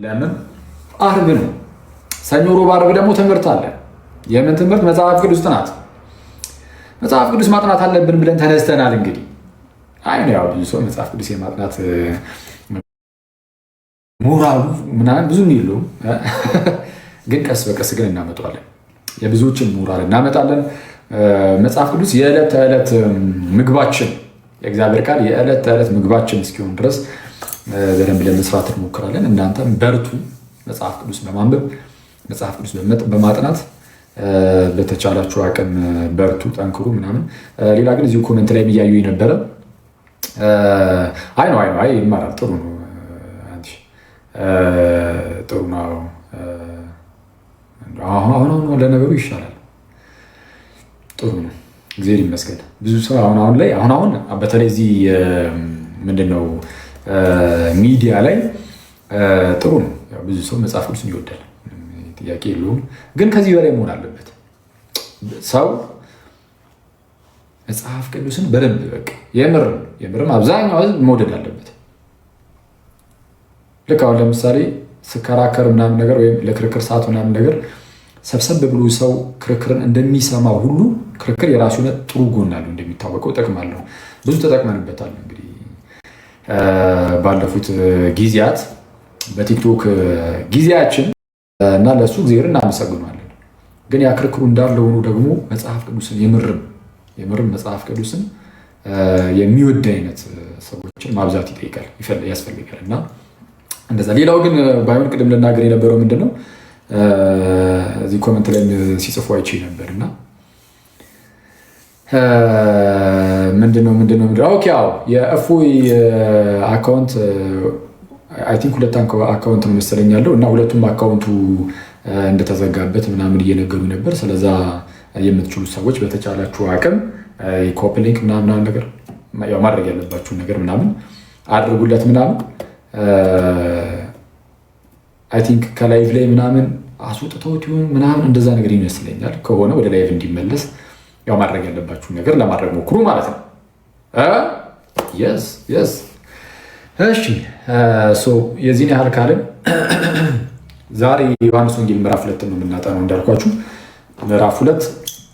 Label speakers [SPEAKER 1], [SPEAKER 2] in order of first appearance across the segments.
[SPEAKER 1] ለምን አርብ ነው። ሰኞ፣ ሮብ፣ አርብ ደግሞ ትምህርት አለ። የምን ትምህርት? መጽሐፍ ቅዱስ ጥናት። መጽሐፍ ቅዱስ ማጥናት አለብን ብለን ተነስተናል። እንግዲህ አይ ነው ያው ብዙ ሰው መጽሐፍ ቅዱስ የማጥናት ሞራሉ ምናምን ብዙም የለውም፣ ግን ቀስ በቀስ ግን እናመጣዋለን። የብዙዎችን ሞራል እናመጣለን። መጽሐፍ ቅዱስ የዕለት ተዕለት ምግባችን፣ የእግዚአብሔር ቃል የዕለት ተዕለት ምግባችን እስኪሆን ድረስ በደንብ ለመስራት እንሞክራለን። እናንተም በርቱ፣ መጽሐፍ ቅዱስ በማንበብ መጽሐፍ ቅዱስ በማጥናት በተቻላችሁ አቅም በርቱ፣ ጠንክሩ ምናምን። ሌላ ግን እዚሁ ኮሜንት ላይ እያዩ የነበረ አይ ይማራል፣ ጥሩ ነው፣ ጥሩ ነው። አሁን ለነገሩ ይሻላል፣ ጥሩ ነው፣ እግዚአብሔር ይመስገን። ብዙ ሰው አሁን በተለይ እዚህ ምንድነው ሚዲያ ላይ ጥሩ ነው። ብዙ ሰው መጽሐፍ ቅዱስን ይወዳል፣ ጥያቄ የለውም። ግን ከዚህ በላይ መሆን አለበት። ሰው መጽሐፍ ቅዱስን በደንብ በቃ የምርም አብዛኛው ሕዝብ መውደድ አለበት። ልክ አሁን ለምሳሌ ስከራከር ምናምን ነገር ወይም ለክርክር ሰዓት ምናምን ነገር ሰብሰብ ብሎ ሰው ክርክርን እንደሚሰማው ሁሉ ክርክር የራሱ የሆነ ጥሩ ጎን አለው። እንደሚታወቀው ጥቅም አለው። ብዙ ተጠቅመንበታል። እንግዲህ ባለፉት ጊዜያት በቲክቶክ ጊዜያችን እና ለእሱ እግዚአብሔር እናመሰግናለን። ግን ያ ክርክሩ እንዳለ ሆኖ ደግሞ መጽሐፍ ቅዱስን የምርም መጽሐፍ ቅዱስን የሚወድ አይነት ሰዎችን ማብዛት ያስፈልጋል እና እንደዛ። ሌላው ግን ባይሆን ቅድም ልናገር የነበረው ምንድን ነው እዚህ ኮመንት ላይ ሲጽፉ አይቼ ነበር እና ምንድነው ኦኬ፣ አዎ የእፎይ አካውንት አይ ቲንክ ሁለት አካውንት ነው መሰለኝ ያለው እና ሁለቱም አካውንቱ እንደተዘጋበት ምናምን እየነገሩ ነበር። ስለዛ የምትችሉ ሰዎች በተቻላችሁ አቅም ኮፒ ሊንክ ምናምን ነገር ያው ማድረግ ያለባችሁ ነገር ምናምን አድርጉለት ምናምን። አይ ቲንክ ከላይቭ ላይ ምናምን አስወጥተውት ይሁን ምናምን እንደዛ ነገር ይመስለኛል። ከሆነ ወደ ላይቭ እንዲመለስ ያው ማድረግ ያለባችሁ ነገር ለማድረግ ሞክሩ ማለት ነው። የስ እሺ። የዚህን ያህል ካልን ዛሬ ዮሐንስ ወንጌል ምዕራፍ 2 ነው የምናጠናው። እንዳልኳችሁ ምዕራፍ 2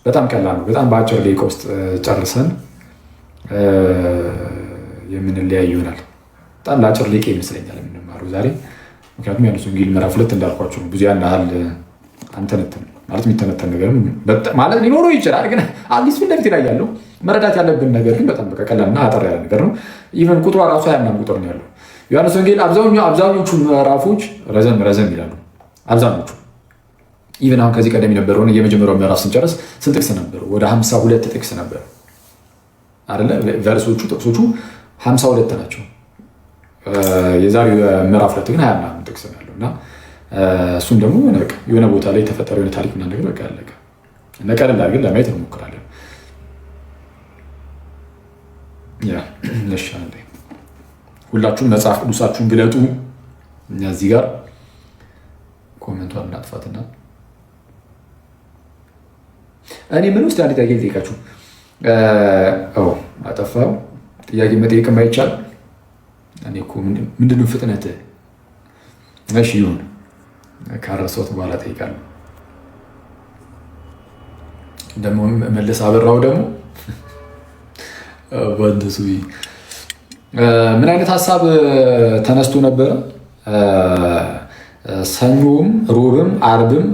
[SPEAKER 1] በጣም ቀላል ነው። በጣም በአጭር ደቂቃ ውስጥ ጨርሰን የምንለያይ ይሆናል። በጣም ለአጭር ደቂቃ ይመስለኛል የምንማረው ዛሬ። ምክንያቱም ዮሐንስ ወንጌል ምዕራፍ 2 እንዳልኳችሁ ነው። ብዙ ያን ያህል አንተነትን ማለት የሚተነተን ነገር ማለት ሊኖረው ይችላል። ግን አዲስ ፊት ለፊት ላይ ያለው መረዳት ያለብን ነገር ግን በጣም ቀላልና አጠር ያለ ነገር ነው። ኢቨን ቁጥሯ ራሱ ያምናም ቁጥር ነው ያለው። ዮሐንስ ወንጌል አብዛኞቹ ምዕራፎች ረዘም ይላሉ። አብዛኞቹ ኢቨን አሁን ከዚህ ቀደም የነበረውን የመጀመሪያው ምዕራፍ ስንጨርስ ስንት ጥቅስ ነበሩ? ወደ 52 ጥቅስ ነበሩ አይደለ? ቨርሶቹ ጥቅሶቹ 52 ናቸው። የዛሬው ምዕራፍ 2 ግን 20 ምናምን ጥቅስ ነው ያለው እና እሱም ደግሞ የሆነ ቦታ ላይ የተፈጠረ የሆነ ታሪክ ምናምን ነገር በቃ ያለቀ እና ቀለል አድርገን ለማየት እንሞክራለን። ሁላችሁም መጽሐፍ ቅዱሳችሁን ግለጡ። እኛ እዚህ ጋር ኮመንቷን እናጥፋትና እኔ ምን ውስጥ አንድ ጥያቄ ልጠይቃችሁ። አጠፋው ጥያቄ መጠየቅም አይቻል። እኔ እኮ ምንድነው ፍጥነት? እሺ ይሁን፣ ካረሰውት በኋላ ጠይቃለሁ። ደግሞ መለስ አበራው ደግሞ ወንደሱ ምን አይነት ሀሳብ ተነስቶ ነበረ? ሰኞም ሮብም አርብም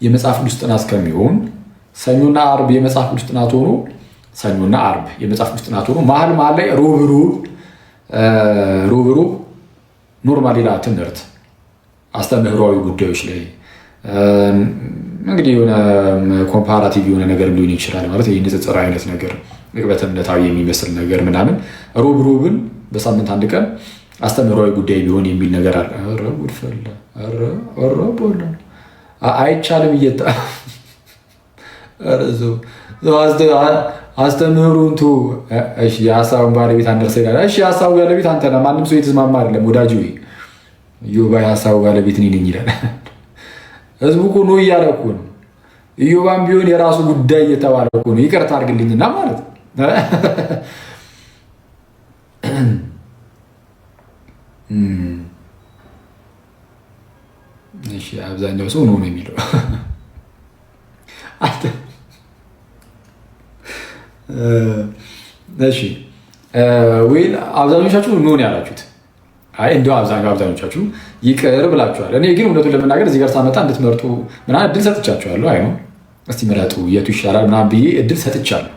[SPEAKER 1] የመጽሐፍ ቅዱስ ጥናት እስከሚሆን ሰኞና አርብ የመጽሐፍ ቅዱስ ጥናት ሆኖ ሰኞና አርብ የመጽሐፍ ቅዱስ ጥናት ሆኖ መሀል ላይ ሮብ ኖርማል ሌላ ትምህርት አስተምህሯዊ ጉዳዮች ላይ እንግዲህ የሆነ ኮምፓራቲቭ የሆነ ነገር ሊሆን ይችላል። ማለት ይህ ንጽጽር አይነት ነገር ቅበተ እምነታዊ የሚመስል ነገር ምናምን ሮብን በሳምንት አንድ ቀን አስተምህሯዊ ጉዳይ ቢሆን የሚል ነገር አለ። ጉድፈላ አይቻልም እየጣ አስተምህሩንቱ የሀሳቡን ባለቤት አንደርሰ ይላል። እሺ የሀሳቡ ባለቤት አንተ ነህ። ማንም ሰው የተስማማ አይደለም ወዳጅ። ኢዮባ የሀሳቡ ባለቤት እኔ ነኝ ይላል። ህዝቡ እኮ ነው እያለ እኮ ነው። ኢዮባም ቢሆን የራሱ ጉዳይ እየተባለ እኮ ነው። ይቅርታ አድርግልኝና ማለት ነው። አብዛኛው ሰው ነው የሚለው። እሺ ወይ አብዛኞቻችሁ ምን ያላችሁት? አይ እንደው አብዛኞቻችሁ ይቅር ብላችኋል። እኔ ግን እውነቱን ለመናገር እዚህ ጋር ሳመጣ እንድትመርጡ ምናምን እድል ሰጥቻችኋለሁ። አይ ነው እስቲ ምረጡ የቱ ይሻላል ምናምን ብዬ እድል ሰጥቻለሁ።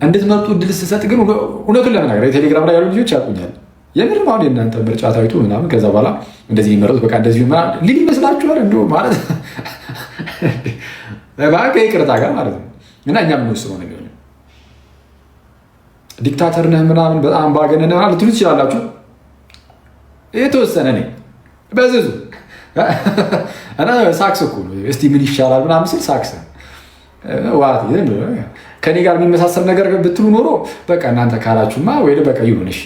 [SPEAKER 1] እንድትመርጡ እድል ስሰጥ ግን እውነቱን ለመናገር የቴሌግራም ላይ ያሉ ልጆች ያውቁኛል። የምር አሁን የእናንተ ምርጫ ታይቶ ምናምን ከዛ በኋላ እንደዚህ የሚመረጡት በቃ እንደዚህ ሊል ይመስላችኋል? እንደው ማለት ከይቅርታ ጋር ማለት ነው። እና እኛ የምንወስነው ነገር ዲክታተር ነህ ምናምን በጣም አምባገነን ነህ ልትሉ ትችላላችሁ። የተወሰነ ነኝ በዝዙ እና ሳክስ እኮ ነው። እስቲ ምን ይሻላል ምናምን ስል ሳክስ ዋት ከኔ ጋር የሚመሳሰል ነገር ብትሉ ኖሮ በቃ እናንተ ካላችሁማ ወይ በቃ ይሁን እሺ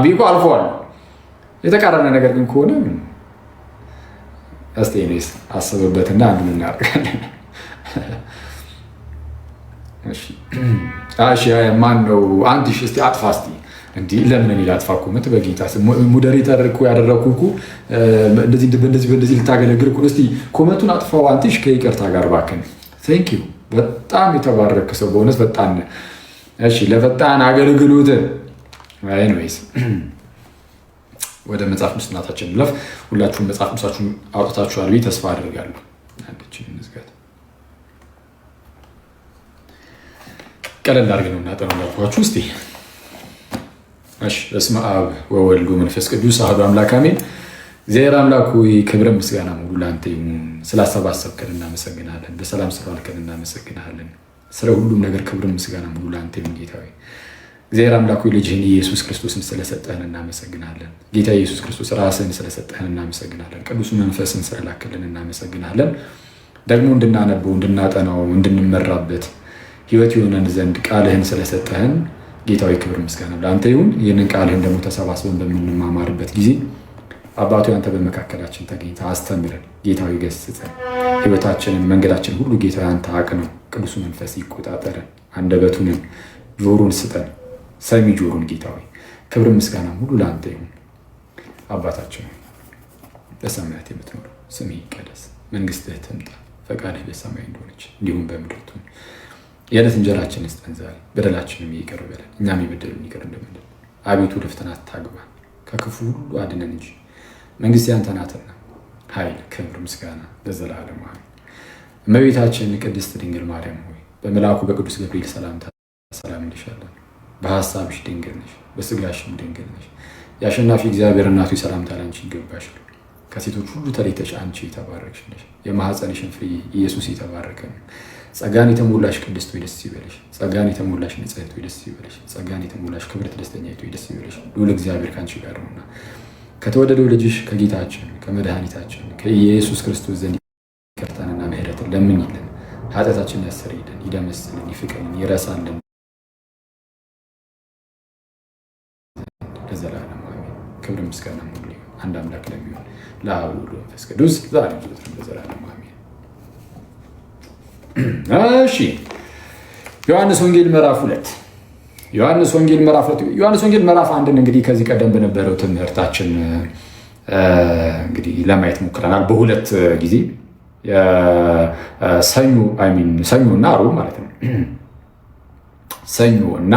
[SPEAKER 1] ቢቆ አልፈዋል። የተቃረነ ነገር ግን ከሆነ እስቲ እኔስ አስብበትና አንዱን እናደርጋለን። እሺ ማን ነው አንዲሽ? እስቲ አጥፋ እስቲ እንዲህ ለምን እኔ ላጥፋ እኮ መት በጌታ ሞዴሬተር እኮ ያደረኩ እኮ እንደዚህ ልታገለግል እኮ። እስቲ ኮመንቱን አጥፋው አንቲሽ ከይቅርታ ጋር ባከን። ቴንክ ዩ በጣም የተባረከ ሰው በእውነት በጣም እሺ። ለፈጣን አገልግሎት ኤኒዌይስ ወደ መጽሐፍ ቅዱስ ጥናታችን እንለፍ። ሁላችሁም መጽሐፍ ቅዱሳችሁን አውጥታችኋል ብዬ ተስፋ አደርጋለሁ። አንቺን እንዝጋት ቀለል አድርገን ነው እናጠናው ያልኳችሁ። እስቲ እሺ በስመ አብ ወወልድ ወመንፈስ ቅዱስ አሐዱ አምላክ አሜን። እግዚአብሔር አምላክ ሆይ ክብር ምስጋና ሙሉ ለአንተ ይሁን። ስላሰባሰብከን እናመሰግናለን። በሰላም ስለዋልከን እናመሰግናለን። ስለ ሁሉም ነገር ክብር ምስጋና ሙሉ ለአንተ ይሁን። ጌታ ሆይ እግዚአብሔር አምላክ ሆይ ልጅህን ኢየሱስ ክርስቶስን ስለሰጠህን እናመሰግናለን። ጌታ ኢየሱስ ክርስቶስ ራስህን ስለሰጠህን እናመሰግናለን። ቅዱስ መንፈስን ስለላክልን እናመሰግናለን። ደግሞ እንድናነበው እንድናጠናው እንድንመራበት ሕይወት የሆነን ዘንድ ቃልህን ስለሰጠህን ጌታዊ ክብር ምስጋና ለአንተ ይሁን። ይህንን ቃልህን ደግሞ ተሰባስበን በምንማማርበት ጊዜ አባቱ አንተ በመካከላችን ተገኝተህ አስተምረን። ጌታዊ ገስጸን፣ ሕይወታችንን መንገዳችን ሁሉ ጌታዊ አንተ አቅነው። ቅዱሱ መንፈስ ይቆጣጠረን። አንደበቱንን ጆሮን ስጠን፣ ሰሚ ጆሮን። ጌታዊ ክብር ምስጋና ሁሉ ለአንተ ይሁን። አባታችን በሰማያት የምትኖር ስምህ ይቀደስ፣ መንግስትህ ትምጣ፣ ፈቃድህ በሰማይ እንደሆነች እንዲሁም በምድር ትሁን። የዕለት እንጀራችንን ስጠን ዛሬ፣ በደላችንም ይቅር በለን እኛም የበደሉንን ይቅር እንደምንል። አቤቱ ወደ ፈተና አታግባን፣ ከክፉ ሁሉ አድነን እንጂ መንግስት ያንተ ናትና ኃይል፣ ክብር፣ ምስጋና ለዘላለሙ አሜን። እመቤታችን ቅድስት ድንግል ማርያም ሆይ በመልአኩ በቅዱስ ገብርኤል ሰላምታ ሰላም እንልሻለን። በሐሳብሽ ድንግል ነሽ፣ በስጋሽም ድንግል ነሽ። የአሸናፊ እግዚአብሔር እናቱ ሰላምታ ላንቺ ይገባሻል። ከሴቶች ሁሉ ተለይተሽ አንቺ የተባረክሽ ነሽ። የማኅፀንሽን ፍሬ ኢየሱስ የተባረከ ነው። ጸጋን የተሞላሽ ቅድስት ሆይ ደስ ይበልሽ። ጸጋን የተሞላሽ ንጽሕት ሆይ ደስ ይበልሽ። ጸጋን የተሞላሽ ክብርት ደስተኛይቱ ሆይ ደስ ይበልሽ። ልዑል እግዚአብሔር ከአንቺ ጋር ነውና ከተወደደው ልጅሽ ከጌታችን ከመድኃኒታችን ከኢየሱስ ክርስቶስ ዘንድ ይቅርታንና ምሕረትን ለምኝልን፣ ኃጢአታችንን ያስተሰርይልን፣ ይደመስልን፣ ይፍቅልን፣ ይረሳልን ለዘላለሙ አሜን። ክብር ምስጋና ሁሉ አንድ አምላክ ለሚሆን ለአብ ወወልድ ወመንፈስ ቅዱስ ዛሬም ዘወትርም ለዘላለሙ አሜን። እሺ ዮሐንስ ወንጌል ምዕራፍ 2 ዮሐንስ ወንጌል ምዕራፍ 1 እንግዲህ ከዚህ ቀደም በነበረው ትምህርታችን እንግዲህ ለማየት ሞክረናል። በሁለት ጊዜ ሰኞ እና ሮብ ማለት ነው። ሰኞ እና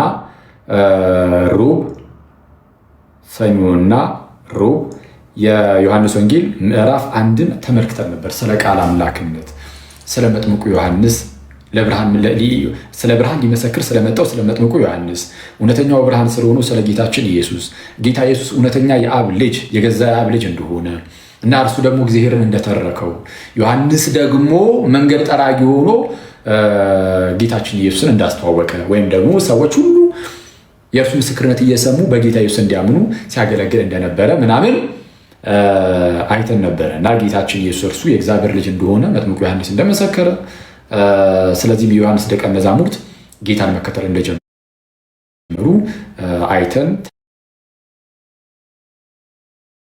[SPEAKER 1] ሮብ የዮሐንስ ወንጌል ምዕራፍ 1ን ተመልክተን ነበር። ስለ ቃል አምላክነት፣ ስለ መጥምቁ ዮሐንስ ስለ ብርሃን ሊመሰክር ስለመጣው ስለ መጥምቁ ዮሐንስ፣ እውነተኛው ብርሃን ስለሆኑ ስለ ጌታችን ኢየሱስ፣ ጌታ ኢየሱስ እውነተኛ የአብ ልጅ የገዛ የአብ ልጅ እንደሆነ እና እርሱ ደግሞ እግዚአብሔርን እንደተረከው፣ ዮሐንስ ደግሞ መንገድ ጠራጊ ሆኖ ጌታችን ኢየሱስን እንዳስተዋወቀ ወይም ደግሞ ሰዎች ሁሉ የእርሱ ምስክርነት እየሰሙ በጌታ ኢየሱስ እንዲያምኑ ሲያገለግል እንደነበረ ምናምን አይተን ነበረ እና ጌታችን ኢየሱስ እርሱ የእግዚአብሔር ልጅ እንደሆነ መጥምቁ ዮሐንስ እንደመሰከረ፣ ስለዚህም የዮሐንስ ደቀ መዛሙርት ጌታን መከተል እንደጀመሩ አይተን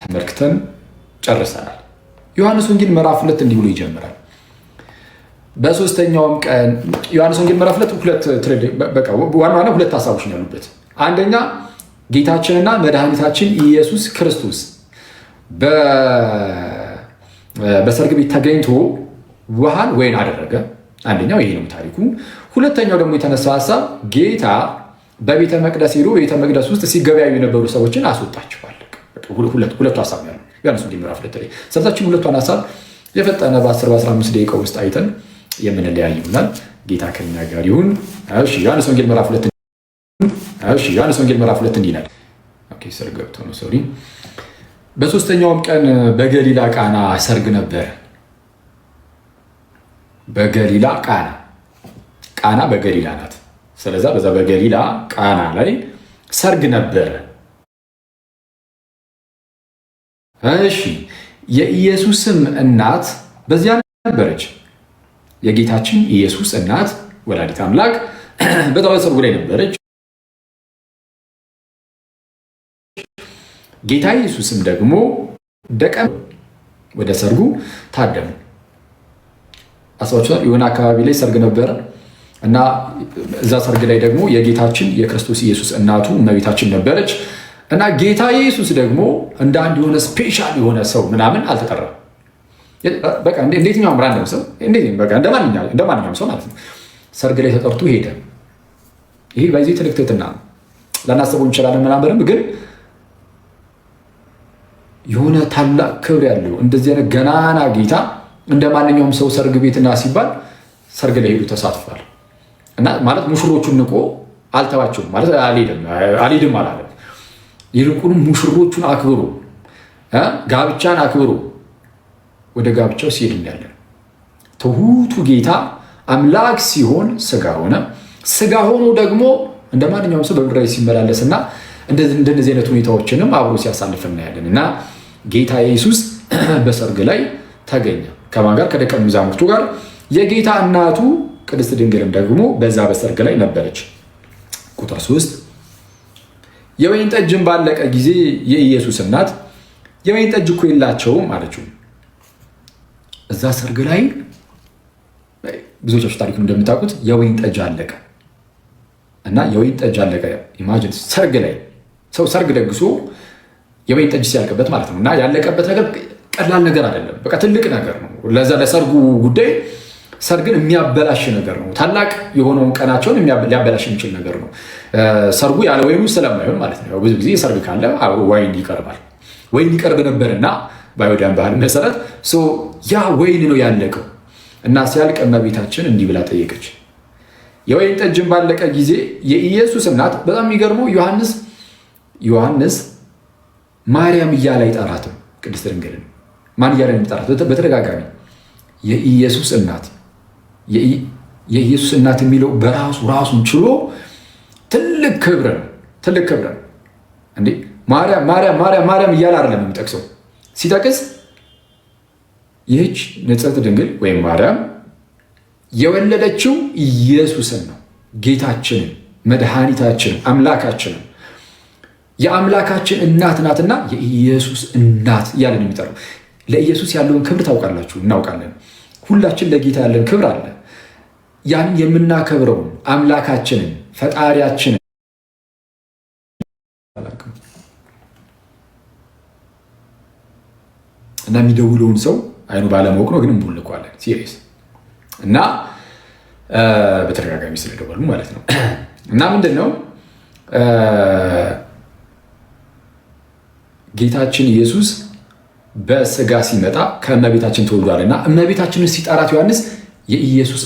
[SPEAKER 1] ተመልክተን ጨርሰናል። ዮሐንስ ወንጌል ምዕራፍ 2 እንዲህ ብሎ ይጀምራል። በሶስተኛውም ቀን ዮሐንስ ወንጌል ምዕራፍ 2 ዋና ሁለት ሀሳቦች ነው ያሉበት። አንደኛ ጌታችንና መድኃኒታችን ኢየሱስ ክርስቶስ በሰርግ ቤት ተገኝቶ ውሃን ወይን አደረገ። አንደኛው ይሄ ነው ታሪኩ። ሁለተኛው ደግሞ የተነሳው ሀሳብ ጌታ በቤተ መቅደስ ሄዶ ቤተ መቅደስ ውስጥ ሲገበያዩ የነበሩ ሰዎችን አስወጣቸዋል። ሁለቱ ሀሳብ ነው ያለው ዮሐንስ ወንጌል ምዕራፍ 2 ላይ። ስለዚህ ሁለቷን ሀሳብ የፈጠነ በ10-15 ደቂቃ ውስጥ አይተን የምንለያይ ይሆናል። ጌታ ከኛ ጋር ይሁን። እሺ ዮሐንስ ወንጌል ምዕራፍ 2 እንዲህ ይላል። ኦኬ ሰርግ ገብቶ ነው ሶሪ። በሶስተኛውም ቀን በገሊላ ቃና ሰርግ ነበር። በገሊላ ቃና በገሊላ ናት። ስለዛ በዛ በገሊላ ቃና ላይ ሰርግ ነበረ። እሺ የኢየሱስም እናት በዚያ ነበረች። የጌታችን ኢየሱስ እናት ወላዲት አምላክ በዛው ሰርጉ ላይ ነበረች። ጌታ ኢየሱስም ደግሞ ደቀ ወደ ሰርጉ ታደሙ። አስባችኋል? የሆነ አካባቢ ላይ ሰርግ ነበረ እና እዛ ሰርግ ላይ ደግሞ የጌታችን የክርስቶስ ኢየሱስ እናቱ እመቤታችን ነበረች እና ጌታ ኢየሱስ ደግሞ እንደ አንድ የሆነ ስፔሻል የሆነ ሰው ምናምን አልተጠራም። በቃ እንዴትኛውም ራንደም ሰው እንደ ማንኛውም ሰው ማለት ነው ሰርግ ላይ ተጠርቶ ሄደ። ይሄ በዚህ ትልቅ ትህትና ነው። ላናስበው እንችላለን ምናምን፣ ግን የሆነ ታላቅ ክብር ያለው እንደዚህ አይነት ገናና ጌታ እንደ ማንኛውም ሰው ሰርግ ቤትና ሲባል ሰርግ ላይ ሄዱ ተሳትፏል። እና ማለት ሙሽሮቹን ንቆ አልተዋቸውም ማለት አልሄድም አላለም። ይልቁንም ሙሽሮቹን አክብሮ ጋብቻን አክብሮ ወደ ጋብቻው ሲሄድ እናያለን። ትሁቱ ጌታ አምላክ ሲሆን ስጋ ሆነ። ስጋ ሆኖ ደግሞ እንደ ማንኛውም ሰው በምድር ላይ ሲመላለስ እና እንደዚህ አይነት ሁኔታዎችንም አብሮ ሲያሳልፍ እናያለን። እና ጌታ ኢየሱስ በሰርግ ላይ ተገኘ። ከማን ጋር? ከደቀ መዛሙርቱ ጋር። የጌታ እናቱ ቅድስት ድንግልም ደግሞ በዛ በሰርግ ላይ ነበረች። ቁጥር 3 የወይን ጠጅም ባለቀ ጊዜ የኢየሱስ እናት የወይን ጠጅ እኮ የላቸውም አለችው። እዛ ሰርግ ላይ ብዙዎቻችሁ ታሪኩን እንደምታውቁት የወይን ጠጅ አለቀ እና የወይን ጠጅ አለቀ። ኢማጂን ሰርግ ላይ ሰው ሰርግ ደግሶ የወይን ጠጅ ሲያልቅበት ማለት ነው። እና ያለቀበት ነገር ቀላል ነገር አይደለም፣ በቃ ትልቅ ነገር ነው። ለዛ ለሰርጉ ጉዳይ ሰርግን የሚያበላሽ ነገር ነው። ታላቅ የሆነውን ቀናቸውን ሊያበላሽ የሚችል ነገር ነው። ሰርጉ ያለ ወይኑ ስለማይሆን ማለት ነው። ብዙ ጊዜ ሰርግ ካለ አብሮ ወይን ይቀርባል። ወይን ይቀርብ ነበርና በአይሁዳውያን ባህል መሰረት ያ ወይን ነው ያለቀው እና ሲያልቅ እመቤታችን እንዲህ ብላ ጠየቀች። የወይን ጠጅን ባለቀ ጊዜ የኢየሱስ እናት በጣም የሚገርመው ዮሐንስ ማርያም እያለ አይጠራትም። ቅድስት ድንግልን ማን እያለ የሚጠራት? በተደጋጋሚ የኢየሱስ እናት የኢየሱስ እናት የሚለው በራሱ ራሱን ችሎ ትልቅ ክብር ነው። እንዴ ማርያም እያለ አይደለም የሚጠቅሰው። ሲጠቅስ ይህች ንጽሕት ድንግል ወይም ማርያም የወለደችው ኢየሱስን ነው፣ ጌታችንን፣ መድኃኒታችንን፣ አምላካችንን። የአምላካችን እናት ናትና የኢየሱስ እናት እያለን የሚጠራው። ለኢየሱስ ያለውን ክብር ታውቃላችሁ፣ እናውቃለን። ሁላችን ለጌታ ያለን ክብር አለ። ያንን የምናከብረውን አምላካችንን ፈጣሪያችንን እና የሚደውለውን ሰው አይኑ ባለማወቅ ነው፣ ግን እንቦልከዋለን። ሲሪየስ እና በተደጋጋሚ ስለደወሉ ማለት ነው። እና ምንድን ነው ጌታችን ኢየሱስ በስጋ ሲመጣ ከእመቤታችን ተወልዷል እና እመቤታችንን ሲጠራት ዮሐንስ የኢየሱስ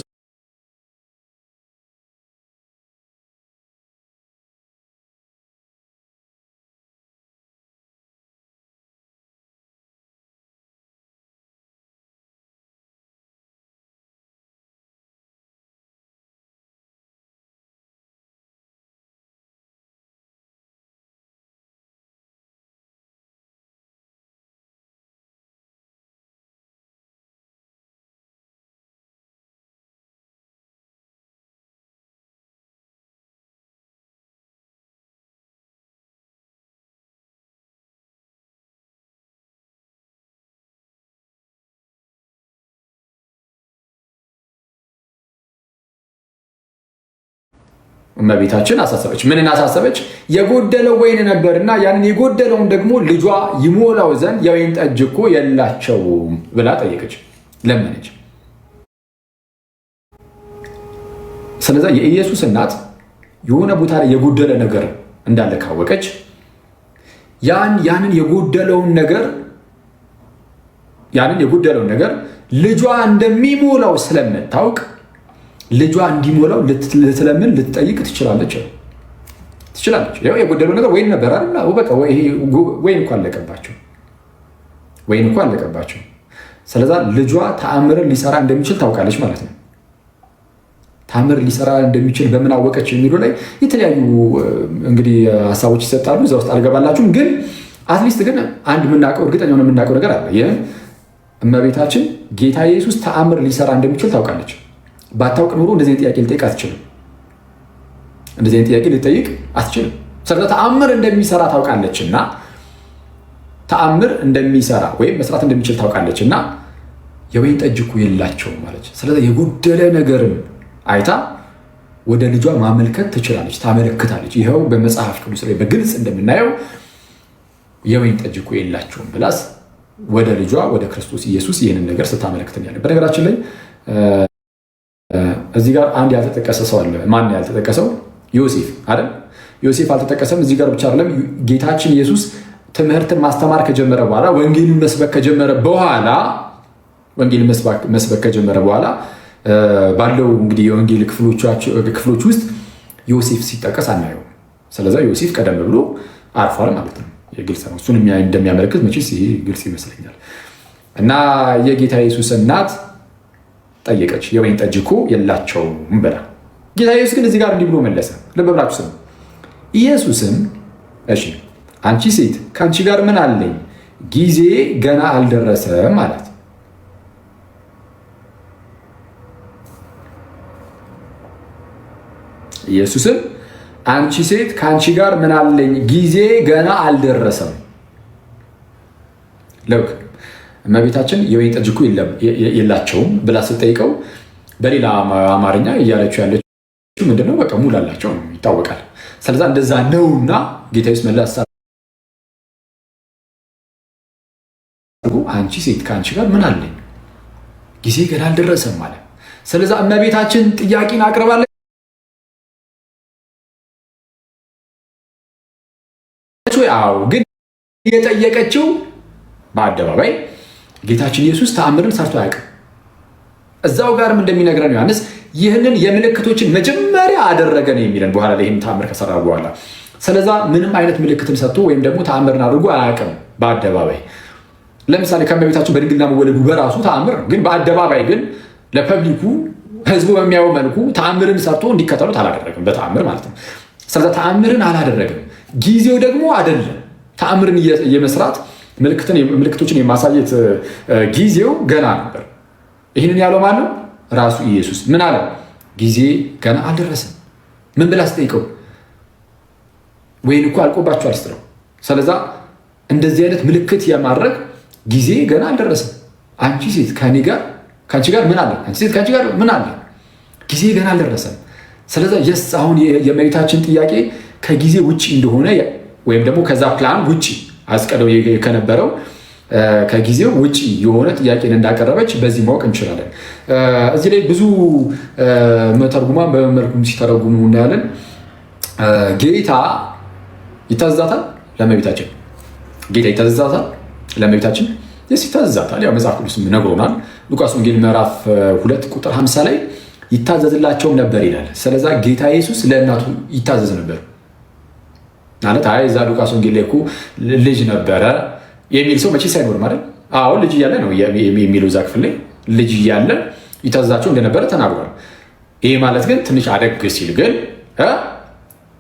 [SPEAKER 1] እመቤታችን አሳሰበች። ምንን አሳሰበች? የጎደለው ወይን ነበርና ያንን የጎደለውን ደግሞ ልጇ ይሞላው ዘንድ የወይን ጠጅ እኮ የላቸውም ብላ ጠየቀች፣ ለመነች። ስለዚህ የኢየሱስ እናት የሆነ ቦታ ላይ የጎደለ ነገር እንዳለ ካወቀች ያንን የጎደለውን ነገር ልጇ እንደሚሞላው ስለምታውቅ ልጇ እንዲሞላው ልትለምን ልትጠይቅ ትችላለች። ያው የጎደለው ነገር ወይን ነበር አይደል? በቃ ወይን እኮ አለቀባቸው። ስለዚህ ልጇ ተአምርን ሊሰራ እንደሚችል ታውቃለች ማለት ነው። ተአምር ሊሰራ እንደሚችል በምን አወቀች የሚለው ላይ የተለያዩ እንግዲህ ሀሳቦች ይሰጣሉ። እዛ ውስጥ አልገባላችሁም። ግን አትሊስት ግን አንድ እርግጠኛ የምናውቀው ነገር አለ። ይህም እመቤታችን ጌታ ኢየሱስ ተአምር ሊሰራ እንደሚችል ታውቃለች። ባታውቅ ኖሮ እንደዚህ ጥያቄ ልጠይቅ አትችልም። ስለዚህ ተአምር እንደሚሰራ ታውቃለች እና ተአምር እንደሚሰራ ወይም መስራት እንደሚችል ታውቃለች እና የወይን ጠጅ እኮ የላቸውም ማለች። ስለዚህ የጎደለ ነገርን አይታ ወደ ልጇ ማመልከት ትችላለች፣ ታመለክታለች። ይኸው በመጽሐፍ ቅዱስ ላይ በግልጽ እንደምናየው የወይን ጠጅ እኮ የላቸውም ብላስ ወደ ልጇ ወደ ክርስቶስ ኢየሱስ ይህንን ነገር ስታመለክት ያለ። በነገራችን ላይ እዚህ ጋር አንድ ያልተጠቀሰ ሰው አለ። ማን ያልተጠቀሰው? ዮሴፍ አይደል? ዮሴፍ አልተጠቀሰም። እዚህ ጋር ብቻ አይደለም። ጌታችን ኢየሱስ ትምህርትን ማስተማር ከጀመረ በኋላ ወንጌልን መስበክ ከጀመረ በኋላ ባለው እንግዲህ የወንጌል ክፍሎች ውስጥ ዮሴፍ ሲጠቀስ አናየው። ስለዚህ ዮሴፍ ቀደም ብሎ አርፏል ማለት ነው። የግልጽ ነው። እሱን እንደሚያመለክት መቼስ ይሄ ግልጽ ይመስለኛል። እና የጌታ ኢየሱስ እናት ጠየቀች፣ የወይን ጠጅ እኮ የላቸውም ብላ። ጌታ ኢየሱስ ግን እዚህ ጋር እንዲህ ብሎ መለሰ። ልብ ብላችሁ ስሙ። ኢየሱስም እሺ አንቺ ሴት ከአንቺ ጋር ምን አለኝ? ጊዜ ገና አልደረሰም አላት። ኢየሱስም አንቺ ሴት ከአንቺ ጋር ምን አለኝ? ጊዜ ገና አልደረሰም። ልክ እመቤታችን የወይን ጠጅ እኮ የላቸውም ብላ ስትጠይቀው በሌላ አማርኛ እያለችው ያለችው ምንድነው? በቃ ሙላላቸው ነው፣ ይታወቃል። ስለዛ እንደዛ ነውና ጌታ ኢየሱስ መለሰ፣ አንቺ ሴት ከአንቺ ጋር ምን አለኝ? ጊዜ ገና አልደረሰም ማለት። ስለዛ እመቤታችን ጥያቄን አቅርባለች። አዎ፣ ግን የጠየቀችው በአደባባይ ጌታችን ኢየሱስ ተአምርን ሰርቶ አያውቅም። እዛው ጋርም እንደሚነግረን ዮሐንስ ይህንን የምልክቶችን መጀመሪያ አደረገ ነው የሚለን፣ በኋላ ላይ ይህን ተአምር ከሰራ በኋላ። ስለዛ ምንም አይነት ምልክትን ሰጥቶ ወይም ደግሞ ተአምርን አድርጎ አያውቅም በአደባባይ። ለምሳሌ ከእመቤታችን በድንግልና መወለዱ በራሱ ተአምር፣ ግን በአደባባይ ግን ለፐብሊኩ ህዝቡ በሚያየው መልኩ ተአምርን ሰርቶ እንዲከተሉት አላደረግም፣ በተአምር ማለት ነው። ስለዛ ተአምርን አላደረግም። ጊዜው ደግሞ አይደለም ተአምርን የመስራት ምልክቶችን የማሳየት ጊዜው ገና ነበር። ይህንን ያለው ማን ነው? ራሱ ኢየሱስ። ምን አለ? ጊዜ ገና አልደረሰም። ምን ብላ ስጠይቀው? ወይን እኮ አልቆባችኋል ስትለው። ስለዛ እንደዚህ አይነት ምልክት የማድረግ ጊዜ ገና አልደረሰም። አንቺ ሴት ከአንቺ ጋር ምን አለ? አንቺ ሴት ከአንቺ ጋር ምን አለ? ጊዜ ገና አልደረሰም። ስለዛ አሁን የእመቤታችን ጥያቄ ከጊዜ ውጭ እንደሆነ ወይም ደግሞ ከዛ ፕላን ውጭ አስቀደው ከነበረው ከጊዜው ውጭ የሆነ ጥያቄን እንዳቀረበች በዚህ ማወቅ እንችላለን። እዚህ ላይ ብዙ መተርጉማን በመልኩም ሲተረጉሙ እናያለን። ጌታ ይታዘዛታል ለእመቤታችን። ጌታ ይታዘዛታል ለእመቤታችን። ይታዘዛታል፣ ያው መጽሐፍ ቅዱስ ነግሮናል። ሉቃስ ወንጌል ምዕራፍ 2 ቁጥር 50 ላይ ይታዘዝላቸውም ነበር ይላል። ስለዛ ጌታ ኢየሱስ ለእናቱ ይታዘዝ ነበር ማለት እዛ ሉቃስ ወንጌል ላይ እኮ ልጅ ነበረ የሚል ሰው መቼስ አይኖርም አይደል? አዎ ልጅ እያለ ነው የሚለው እዛ ክፍል ላይ ልጅ እያለ ይታዘዛቸው እንደነበረ ተናግሯል። ይሄ ማለት ግን ትንሽ አደግ ሲል ግን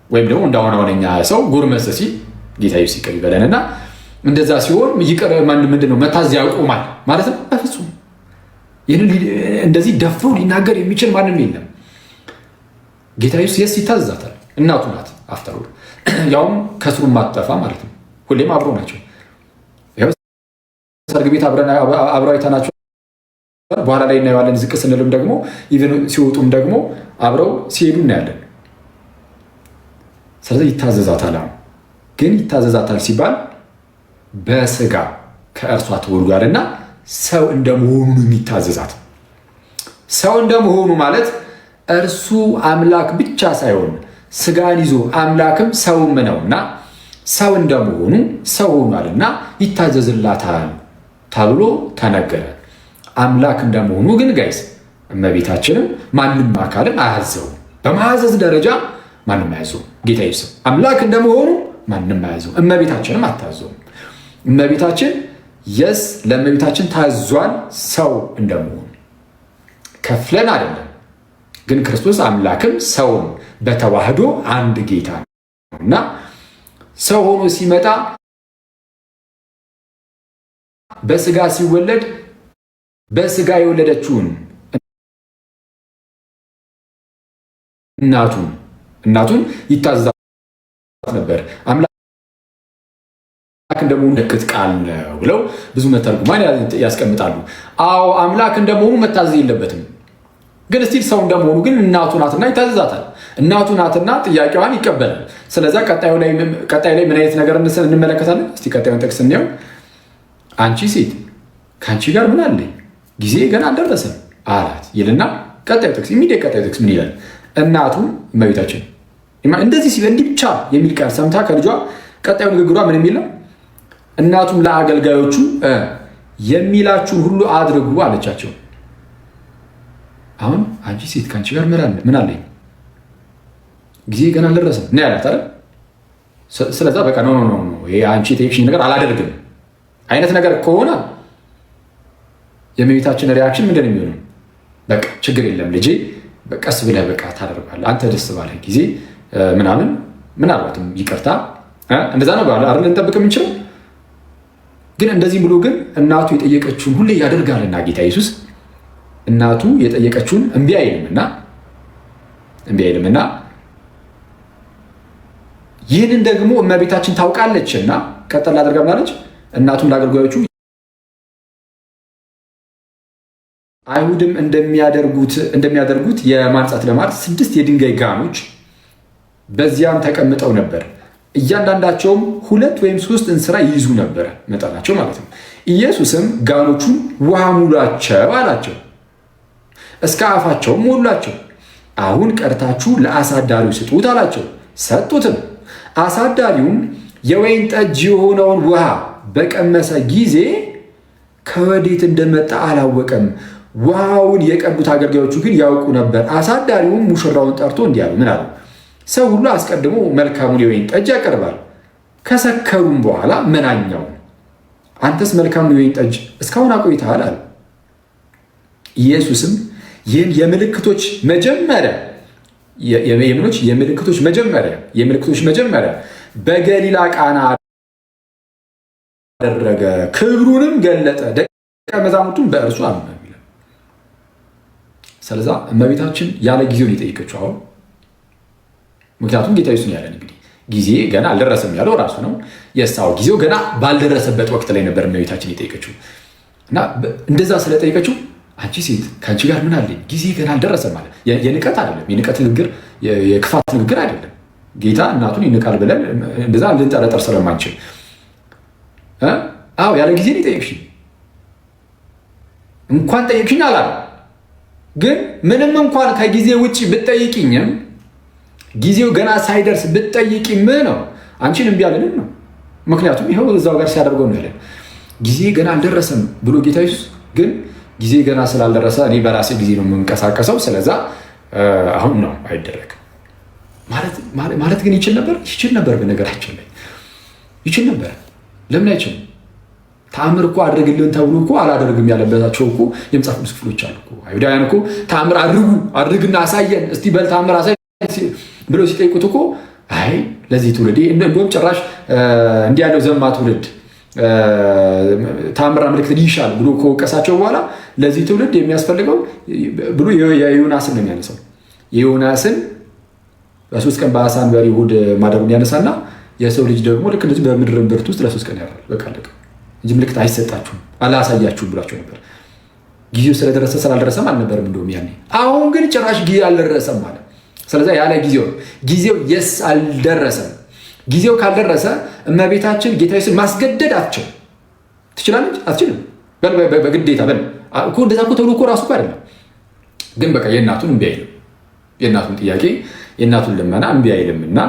[SPEAKER 1] ወይም ደግሞ እንዳሆነኛ ሰው ጎርመስ ሲል ጌታ ኢየሱስ ይቅር ይበለንና እንደዛ ሲሆን ይቅር ምንድን ነው መታዘዝ ያቆማል ማለት ነው? በፍጹም ይህንን እንደዚህ ደፍሮ ሊናገር የሚችል ማንም የለም። ጌታ ኢየሱስ ይታዘዛታል። እናቱ ናት አፍተሩ ያውም ከስሩ ማጠፋ ማለት ነው። ሁሌም አብሮ ናቸው። ሰርግ ቤት አብረው አይተናቸው በኋላ ላይ እናየዋለን። ዝቅ ስንልም ደግሞ ኢቨን ሲወጡም ደግሞ አብረው ሲሄዱ እናያለን። ስለዚህ ይታዘዛታል። ግን ይታዘዛታል ሲባል በስጋ ከእርሷ ተወልዷልና ሰው እንደመሆኑ የሚታዘዛት። ሰው እንደመሆኑ ማለት እርሱ አምላክ ብቻ ሳይሆን ስጋን ይዞ አምላክም ሰውም ነውና ሰው እንደመሆኑ ሰው ሆኗልና ይታዘዝላታል ተብሎ ተነገረ። አምላክ እንደመሆኑ ግን ጋይስ እመቤታችንም ማንም አካልን አያዘው። በማዘዝ ደረጃ ማንም አያዘው። ጌታ ይስም አምላክ እንደመሆኑ ማንም አያዘው። እመቤታችንም አታዘውም። እመቤታችን የስ ለእመቤታችን ታዟል። ሰው እንደመሆኑ ከፍለን አይደለም፣ ግን ክርስቶስ አምላክም ሰውም በተዋህዶ አንድ ጌታ ነው እና ሰው ሆኖ ሲመጣ በስጋ ሲወለድ በስጋ የወለደችውን እናቱን ይታዘዛት ነበር። አምላክ እንደመሆኑ ምልክት ቃል ነው ብለው ብዙ መተርጉማን ያስቀምጣሉ። አዎ አምላክ እንደመሆኑ መታዘዝ የለበትም፣ ግን እስቲል ሰው እንደመሆኑ ግን እናቱ ናትና ይታዘዛታል። እናቱ ናትና ጥያቄዋን ይቀበላል። ስለዛ ቀጣይ ላይ ምን አይነት ነገር እንመለከታለን? እስቲ ቀጣዩን ጥቅስ እንየው። አንቺ ሴት ከአንቺ ጋር ምን አለኝ? ጊዜ ገና አልደረሰም አላት ይልና ቀጣዩ ጥቅስ ምን ይላል? እናቱ እመቤታችን እንደዚህ ሲል እንዲህ ብቻ የሚል ቃል ሰምታ ከልጇ ቀጣዩ ንግግሯ ምን የሚል ነው? እናቱም ለአገልጋዮቹ የሚላችሁን ሁሉ አድርጉ አለቻቸው። አሁን አንቺ ሴት ከአንቺ ጋር ምን አለኝ? ጊዜ ገና አልደረሰም እና ያላት አይደል? ስለዛ በቃ ኖ ይሄ አንቺ የጠየቅሽኝ ነገር አላደርግም አይነት ነገር ከሆነ የእመቤታችን ሪያክሽን ምንድን ነው የሚሆነው? በቃ ችግር የለም ልጄ ቀስ ብለህ በቃ ታደርጋለህ አንተ ደስ ባለህ ጊዜ ምናምን ምናልባትም ይቅርታ እንደዛ ነው አይደል እንጠብቅ የምንችለው። ግን እንደዚህ ብሎ ግን እናቱ የጠየቀችውን ሁሌ ያደርጋልና ጌታ ኢየሱስ እናቱ የጠየቀችውን እምቢ አይልምና ይህንን ደግሞ እመቤታችን ታውቃለችና ቀጠል አድርጋ ምናለች? እናቱም ለአገልጋዮቹ አይሁድም እንደሚያደርጉት የማንጻት ልማድ 6 የድንጋይ ጋኖች በዚያም ተቀምጠው ነበር። እያንዳንዳቸውም 2 ወይም 3 እንስራ ይይዙ ነበር፣ መጠናቸው ማለት ነው። ኢየሱስም ጋኖቹን ውሃ ሙሏቸው አላቸው። እስከ አፋቸውም ሞሏቸው። አሁን ቀድታችሁ ለአሳዳሪው ስጡት አላቸው። ሰጡትም። አሳዳሪውም የወይን ጠጅ የሆነውን ውሃ በቀመሰ ጊዜ ከወዴት እንደመጣ አላወቀም። ውሃውን የቀዱት አገልጋዮቹ ግን ያውቁ ነበር። አሳዳሪውም ሙሽራውን ጠርቶ እንዲህ አሉ። ምን አሉ? ሰው ሁሉ አስቀድሞ መልካሙን የወይን ጠጅ ያቀርባል፣ ከሰከሩም በኋላ መናኛውን። አንተስ መልካሙን የወይን ጠጅ እስካሁን አቆይተሃል አለ። ኢየሱስም ይህን የምልክቶች መጀመሪያ በገሊላ ቃና አደረገ፣ ክብሩንም ገለጠ፣ ደቀ መዛሙርቱን በእርሱ አመኑ። ስለዛ እመቤታችን ያለ ጊዜውን የጠየቀችው አሁን ምክንያቱም ጌታ ኢየሱስ ያለን እንግዲህ ጊዜ ገና አልደረሰም ያለው ራሱ ነው። የሳው ጊዜው ገና ባልደረሰበት ወቅት ላይ ነበር እመቤታችን የጠየቀችው እና እንደዛ ስለጠየቀችው አንቺ ሴት ከአንቺ ጋር ምን አለኝ? ጊዜ ገና አልደረሰም ማለት የንቀት አይደለም፣ የንቀት ንግግር፣ የክፋት ንግግር አይደለም። ጌታ እናቱን ይንቃል ብለን እንደዛ ልንጠረጠር ስለማንችል አዎ ያለ ጊዜ ጠየቅሽኝ እንኳን ጠየቅሽኝ አላለ። ግን ምንም እንኳን ከጊዜ ውጭ ብትጠይቂኝም ጊዜው ገና ሳይደርስ ብትጠይቂም ነው አንቺን እምቢ አልልም ነው። ምክንያቱም ይኸው እዛው ጋር ሲያደርገው ነው ያለን። ጊዜ ገና አልደረሰም ብሎ ጌታ ኢየሱስ ግን ጊዜ ገና ስላልደረሰ እኔ በራሴ ጊዜ ነው የምንቀሳቀሰው፣ ስለዛ አሁን ነው አይደረግም ማለት ግን ይችል ነበር። በነገራችን ላይ ይችል ነበር። ለምን አይችልም? ተአምር እኮ አድርግልን ተብሎ እኮ አላደርግም ያለበታቸው እኮ የመጽሐፍ ቅዱስ ክፍሎች አሉ እኮ። አይሁዳውያን እኮ ተአምር አድርግና አሳየን እስቲ በል ተአምር አሳየን ብሎ ሲጠይቁት እኮ አይ ለዚህ ትውልድ እንደውም ጭራሽ እንዲህ ያለው ዘማ ትውልድ ተአምርና ምልክት ይሻል ብሎ ከወቀሳቸው በኋላ ለዚህ ትውልድ የሚያስፈልገው ብሎ የዮናስን ነው የሚያነሳው። የዮናስን በ3 ቀን በአሳ አንበሪ እሑድ ማደሩን ያነሳና የሰው ልጅ ደግሞ ልክ እንደዚህ በምድር እምብርት ውስጥ ለ3 ቀን ያድራል። በቃ አለቀ እንጂ ምልክት አይሰጣችሁም አላሳያችሁም ብሏቸው ነበር። ጊዜው ስለደረሰ ስላልደረሰም አልነበርም እንደውም ያኔ። አሁን ግን ጭራሽ ጊዜ አልደረሰም ማለት ስለዚህ ያለ ጊዜው የስ አልደረሰም። ጊዜው ካልደረሰ እመቤታችን ጌታ ኢየሱስን ማስገደድ አትችልም። ትችላለች? አትችልም። በግዴታ እኮ እንደዛ እኮ ተብሎ እኮ ራሱ እኮ አይደለም። ግን በቃ የእናቱን እምቢ አይልም። የእናቱን ጥያቄ የእናቱን ልመና እምቢ አይልምና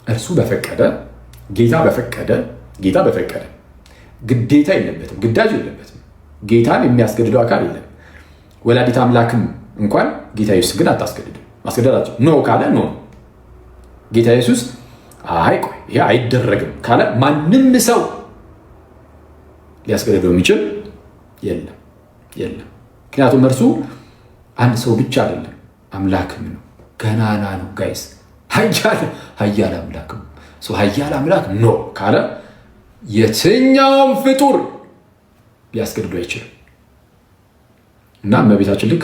[SPEAKER 1] እርሱ በፈቀደ ጌታ በፈቀደ ግዴታ የለበትም፣ ግዳጅ የለበትም። ጌታን የሚያስገድደው አካል የለም። ወላዲት አምላክም እንኳን ጌታ ኢየሱስ ግን አታስገድድም። ማስገደዳቸው ኖ ካለ ኖ። ጌታ ኢየሱስ አይ ቆይ ይሄ አይደረግም ካለ ማንም ሰው ሊያስገድደው የሚችል የለም። ምክንያቱም እርሱ አንድ ሰው ብቻ አይደለም፣ አምላክም ነው። ገናና ነው ጋይስ። ኃያል አምላክም ሰው ኃያል አምላክ ኖ ካለ የትኛውም ፍጡር ሊያስገድደው አይችልም። እና እመቤታችን ልክ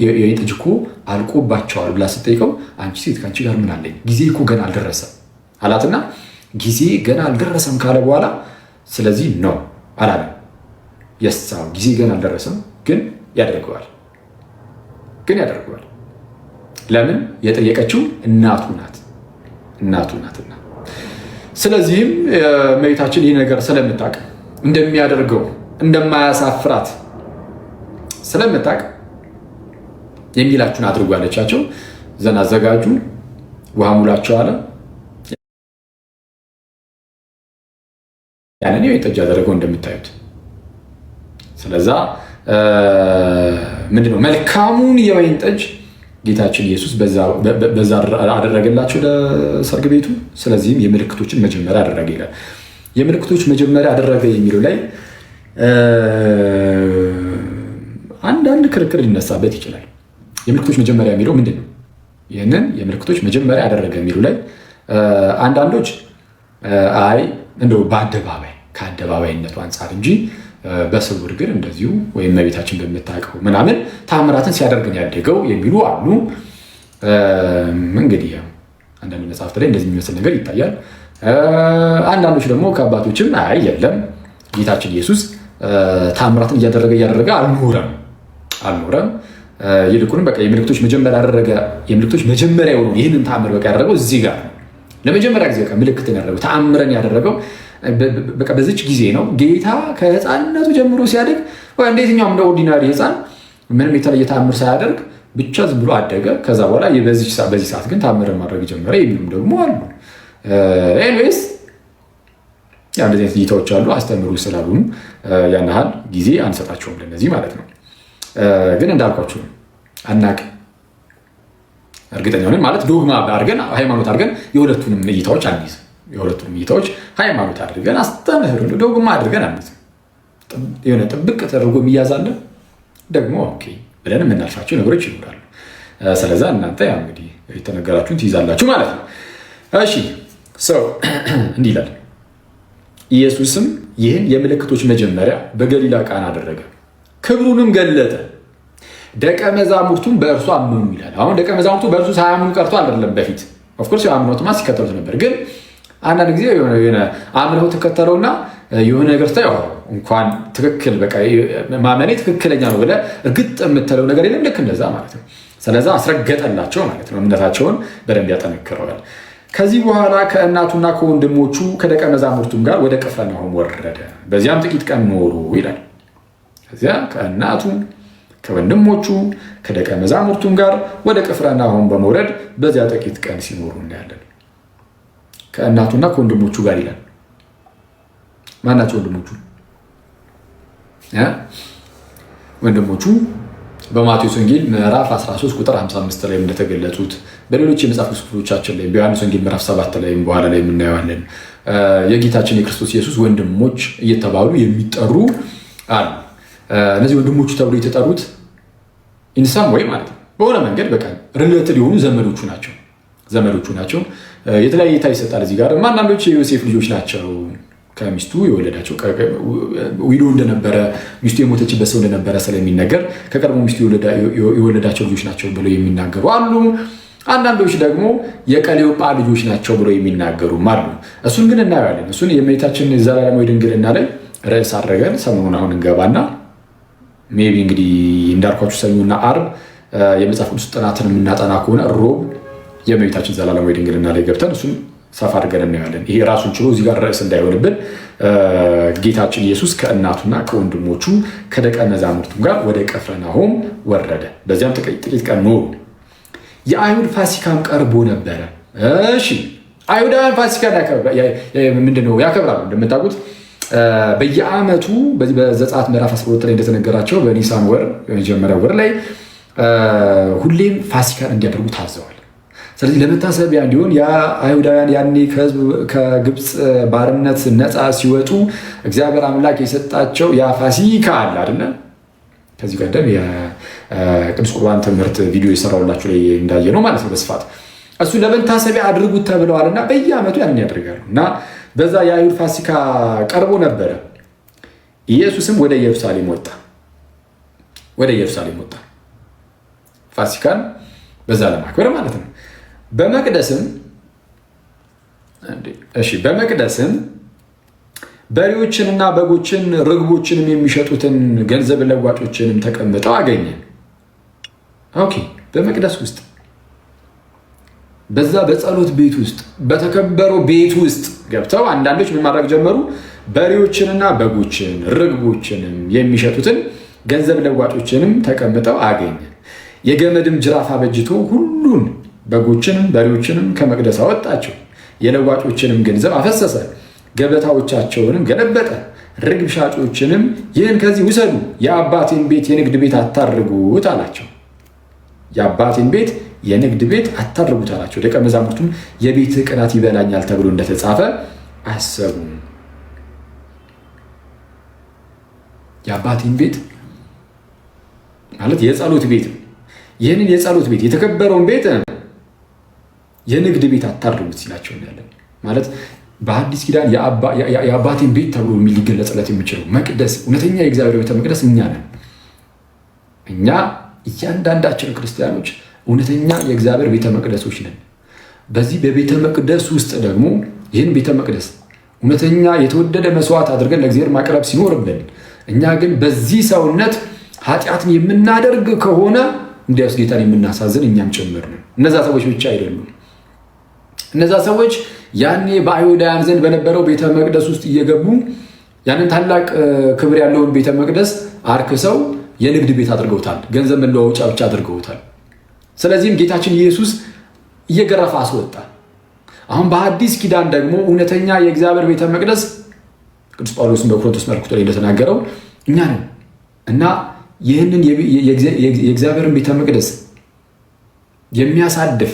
[SPEAKER 1] የወይን ጠጅ እኮ አልቆባቸዋል ብላ ስትጠይቀው አንቺ ሴት ከአንቺ ጋር ምን አለኝ? ጊዜ እኮ ገና አልደረሰም አላትና ጊዜ ገና አልደረሰም ካለ በኋላ ስለዚህ ነው አላለም። የሳው ጊዜ ገና አልደረሰም፣ ግን ያደርገዋል። ለምን? የጠየቀችው እናቱ ናትና። ስለዚህም እመቤታችን ይህ ነገር ስለምታውቅ እንደሚያደርገው እንደማያሳፍራት ስለምታውቅ የሚላችሁን አድርጉ አለቻቸው። ዘና አዘጋጁ፣ ውሃ ሙላቸው አለ። ያንን የወይን ጠጅ ያደረገው እንደምታዩት። ስለዛ ምንድነው መልካሙን የወይን ጠጅ ጌታችን ኢየሱስ በዛ አደረገላቸው ለሰርግ ቤቱ። ስለዚህም የምልክቶችን መጀመሪያ አደረገ ይላል። የምልክቶች መጀመሪያ አደረገ የሚለው ላይ አንዳንድ ክርክር ሊነሳበት ይችላል። የምልክቶች መጀመሪያ የሚለው ምንድን ነው? ይህንን የምልክቶች መጀመሪያ ያደረገ የሚሉ ላይ አንዳንዶች አይ እንደው ከአደባባይነቱ አንጻር እንጂ በስውር ግን እንደዚሁ ወይም እመቤታችን በምታውቀው ምናምን ታምራትን ሲያደርግን ያደገው የሚሉ አሉ። እንግዲህ አንዳንድ መጽሐፍት ላይ እንደዚህ የሚመስል ነገር ይታያል። አንዳንዶች ደግሞ ከአባቶችም አይ የለም ጌታችን ኢየሱስ ታምራትን እያደረገ አልኖረም። ይልቁንም በቃ የምልክቶች መጀመሪያ ያደረገ የምልክቶች መጀመሪያ የሆኑ ይህንን ተአምር በቃ ያደረገው እዚህ ጋር ነው። ለመጀመሪያ ጊዜ በቃ ምልክትን ያደረገው ተአምረን ያደረገው በቃ በዚች ጊዜ ነው። ጌታ ከህፃንነቱ ጀምሮ ሲያድግ እንዴትኛውም እንደ ኦርዲናሪ ህፃን ምንም የተለየ ተአምር ሳያደርግ ብቻ ዝም ብሎ አደገ። ከዛ በኋላ በዚህ ሰዓት ግን ተአምርን ማድረግ ጀመረ የሚሉም ደግሞ አሉ። ኤንዌይስ እንደዚህ አይነት እይታዎች አሉ። አስተምሩ ስላሉን ያን ያህል ጊዜ አንሰጣቸውም ለነዚህ ማለት ነው። ግን እንዳልኳችሁ አናውቅም። እርግጠኛ ሆነን ማለት ዶግማ አድርገን ሃይማኖት አድርገን የሁለቱንም እይታዎች አንይዝም። የሁለቱንም እይታዎች ሃይማኖት አድርገን አስተምህር ዶግማ አድርገን አንይዝም። የሆነ ጥብቅ ተደርጎ የሚያዛለን ደግሞ ኦኬ ብለን የምናልፋቸው ነገሮች ይኖራሉ። ስለዛ እናንተ ያው እንግዲህ የተነገራችሁን ትይዛላችሁ ማለት ነው። እሺ ሰው እንዲህ ይላል። ኢየሱስም ይህን የምልክቶች መጀመሪያ በገሊላ ቃና አደረገ፣ ክብሩንም ገለጠ፣ ደቀ መዛሙርቱም በእርሱ አመኑ ይላል። አሁን ደቀ መዛሙርቱ በእርሱ ሳያምኑ ቀርቶ አይደለም። በፊት ኦፍኮርስ የአምኖትማ ሲከተሉት ነበር። ግን አንዳንድ ጊዜ የሆነ አምነው ተከተለውና የሆነ ነገር ስታይ እንኳን ትክክል በቃ ማመኔ ትክክለኛ ነው ብለህ እርግጥ የምትለው ነገር የለም። ልክ እንደዛ ማለት ነው። ስለዛ አስረገጠላቸው ማለት ነው። እምነታቸውን በደንብ ያጠነክረዋል። ከዚህ በኋላ ከእናቱና ከወንድሞቹ ከደቀ መዛሙርቱም ጋር ወደ ቅፍርናሆም ወረደ፣ በዚያም ጥቂት ቀን ኖሩ ይላል። ከዚያ ከእናቱ ከወንድሞቹ ከደቀ መዛሙርቱም ጋር ወደ ቅፍርናሆም በመውረድ በዚያ ጥቂት ቀን ሲኖሩ እናያለን። ከእናቱና ከወንድሞቹ ጋር ይላል። ማናቸው ወንድሞቹ? ወንድሞቹ በማቴዎስ ወንጌል ምዕራፍ 13 ቁጥር 55 ላይ እንደተገለጹት በሌሎች የመጽሐፍ ክፍሎቻችን ላይ በዮሐንስ ወንጌል ምዕራፍ 7 ላይ በኋላ ላይ የምናየዋለን። የጌታችን የክርስቶስ ኢየሱስ ወንድሞች እየተባሉ የሚጠሩ አሉ። እነዚህ ወንድሞቹ ተብሎ የተጠሩት ኢንሳም ወይ ማለት ነው በሆነ መንገድ በቃ ሪሌትድ የሆኑ ዘመዶቹ ናቸው። የተለያየ እይታ ይሰጣል እዚህ ጋር። አንዳንዶች የዮሴፍ ልጆች ናቸው፣ ከሚስቱ የወለዳቸው ዊዶ እንደነበረ ሚስቱ የሞተችበት ሰው እንደነበረ ስለሚነገር ከቀድሞ ሚስቱ የወለዳቸው ልጆች ናቸው ብለው የሚናገሩ አሉ። አንዳንዶች ደግሞ የቀሌዮጳ ልጆች ናቸው ብለው የሚናገሩም አሉ። እሱን ግን እናየዋለን። እሱን የእመቤታችን ዘላለማዊ ድንግልና ላይ ርዕስ አድርገን ሰሞኑን አሁን እንገባና ሜይ ቢ እንግዲህ እንዳልኳችሁ ሰኞና አርብ የመጽሐፍ ቅዱስ ጥናትን የምናጠና ከሆነ ሮብ የእመቤታችን ዘላለማዊ ድንግልና ላይ ገብተን እሱን ሰፋ አድርገን እናያለን። ይሄ ራሱን ችሎ እዚህ ጋር ርዕስ እንዳይሆንብን ጌታችን ኢየሱስ ከእናቱና ከወንድሞቹ ከደቀ መዛሙርቱ ጋር ወደ ቅፍርናሆም ወረደ። በዚያም ጥቂት ቀን ኖሩ። የአይሁድ ፋሲካም ቀርቦ ነበረ። እሺ አይሁዳውያን ፋሲካ ምንድነው ያከብራሉ? እንደምታውቁት በየዓመቱ በዚህ በዘጸአት ምዕራፍ 12 ላይ እንደተነገራቸው በኒሳን ወር የመጀመሪያ ወር ላይ ሁሌም ፋሲካን እንዲያደርጉ ታዘዋል። ስለዚህ ለመታሰቢያ እንዲሆን አይሁዳውያን ያኔ ከግብፅ ባርነት ነፃ ሲወጡ እግዚአብሔር አምላክ የሰጣቸው ያ ፋሲካ አለ አይደለ? ከዚህ ቀደም የቅዱስ ቁርባን ትምህርት ቪዲዮ የሰራሁላችሁ ላይ እንዳየ ነው ማለት ነው በስፋት እሱ ለመታሰቢያ አድርጉት ተብለዋልና በየዓመቱ ያንን ያደርጋሉ። እና በዛ የአይሁድ ፋሲካ ቀርቦ ነበረ። ኢየሱስም ወደ ኢየሩሳሌም ወጣ ፋሲካን በዛ ለማክበር ማለት ነው። በመቅደስም በሬዎችንና በጎችን ርግቦችንም የሚሸጡትን ገንዘብ ለዋጮችንም ተቀምጠው አገኘ። ኦኬ በመቅደስ ውስጥ በዛ በጸሎት ቤት ውስጥ በተከበረው ቤት ውስጥ ገብተው አንዳንዶች ምን ማድረግ ጀመሩ? በሬዎችንና በጎችን ርግቦችንም የሚሸጡትን ገንዘብ ለዋጮችንም ተቀምጠው አገኘ። የገመድም ጅራፍ አበጅቶ ሁሉን በጎችንም በሬዎችንም ከመቅደስ አወጣቸው። የለዋጮችንም ገንዘብ አፈሰሰ፣ ገበታዎቻቸውንም ገለበጠ። ርግብ ሻጮችንም ይህን ከዚህ ውሰዱ፣ የአባቴን ቤት የንግድ ቤት አታድርጉት አላቸው። የአባቴን ቤት የንግድ ቤት አታድርጉት አላቸው። ደቀ መዛሙርቱም የቤትህ ቅናት ይበላኛል ተብሎ እንደተጻፈ አሰቡ። የአባቴን ቤት ማለት የጸሎት ቤት ነው። ይህንን የጸሎት ቤት የተከበረውን ቤት የንግድ ቤት አታድርጉት ሲላቸው ያለን ማለት በአዲስ ኪዳን የአባቴን ቤት ተብሎ ሊገለጽለት የሚችለው መቅደስ፣ እውነተኛ የእግዚአብሔር ቤተ መቅደስ እኛ ነን። እኛ እያንዳንዳችን ክርስቲያኖች እውነተኛ የእግዚአብሔር ቤተ መቅደሶች ነን። በዚህ በቤተ መቅደስ ውስጥ ደግሞ ይህን ቤተ መቅደስ እውነተኛ የተወደደ መስዋዕት አድርገን ለእግዚአብሔር ማቅረብ ሲኖርብን፣ እኛ ግን በዚህ ሰውነት ኃጢአትን የምናደርግ ከሆነ እንዲያውስ ጌታን የምናሳዝን እኛም ጭምር ነን። እነዛ ሰዎች ብቻ አይደሉም። እነዛ ሰዎች ያኔ በአይሁዳውያን ዘንድ በነበረው ቤተ መቅደስ ውስጥ እየገቡ ያንን ታላቅ ክብር ያለውን ቤተ መቅደስ አርክሰው የንግድ ቤት አድርገውታል። ገንዘብ መለዋወጫ ብቻ አድርገውታል። ስለዚህም ጌታችን ኢየሱስ እየገረፈ አስወጣ። አሁን በአዲስ ኪዳን ደግሞ እውነተኛ የእግዚአብሔር ቤተ መቅደስ ቅዱስ ጳውሎስን በቆሮንቶስ መልእክቱ ላይ እንደተናገረው እኛ ነን እና ይህንን የእግዚአብሔርን ቤተ መቅደስ የሚያሳድፍ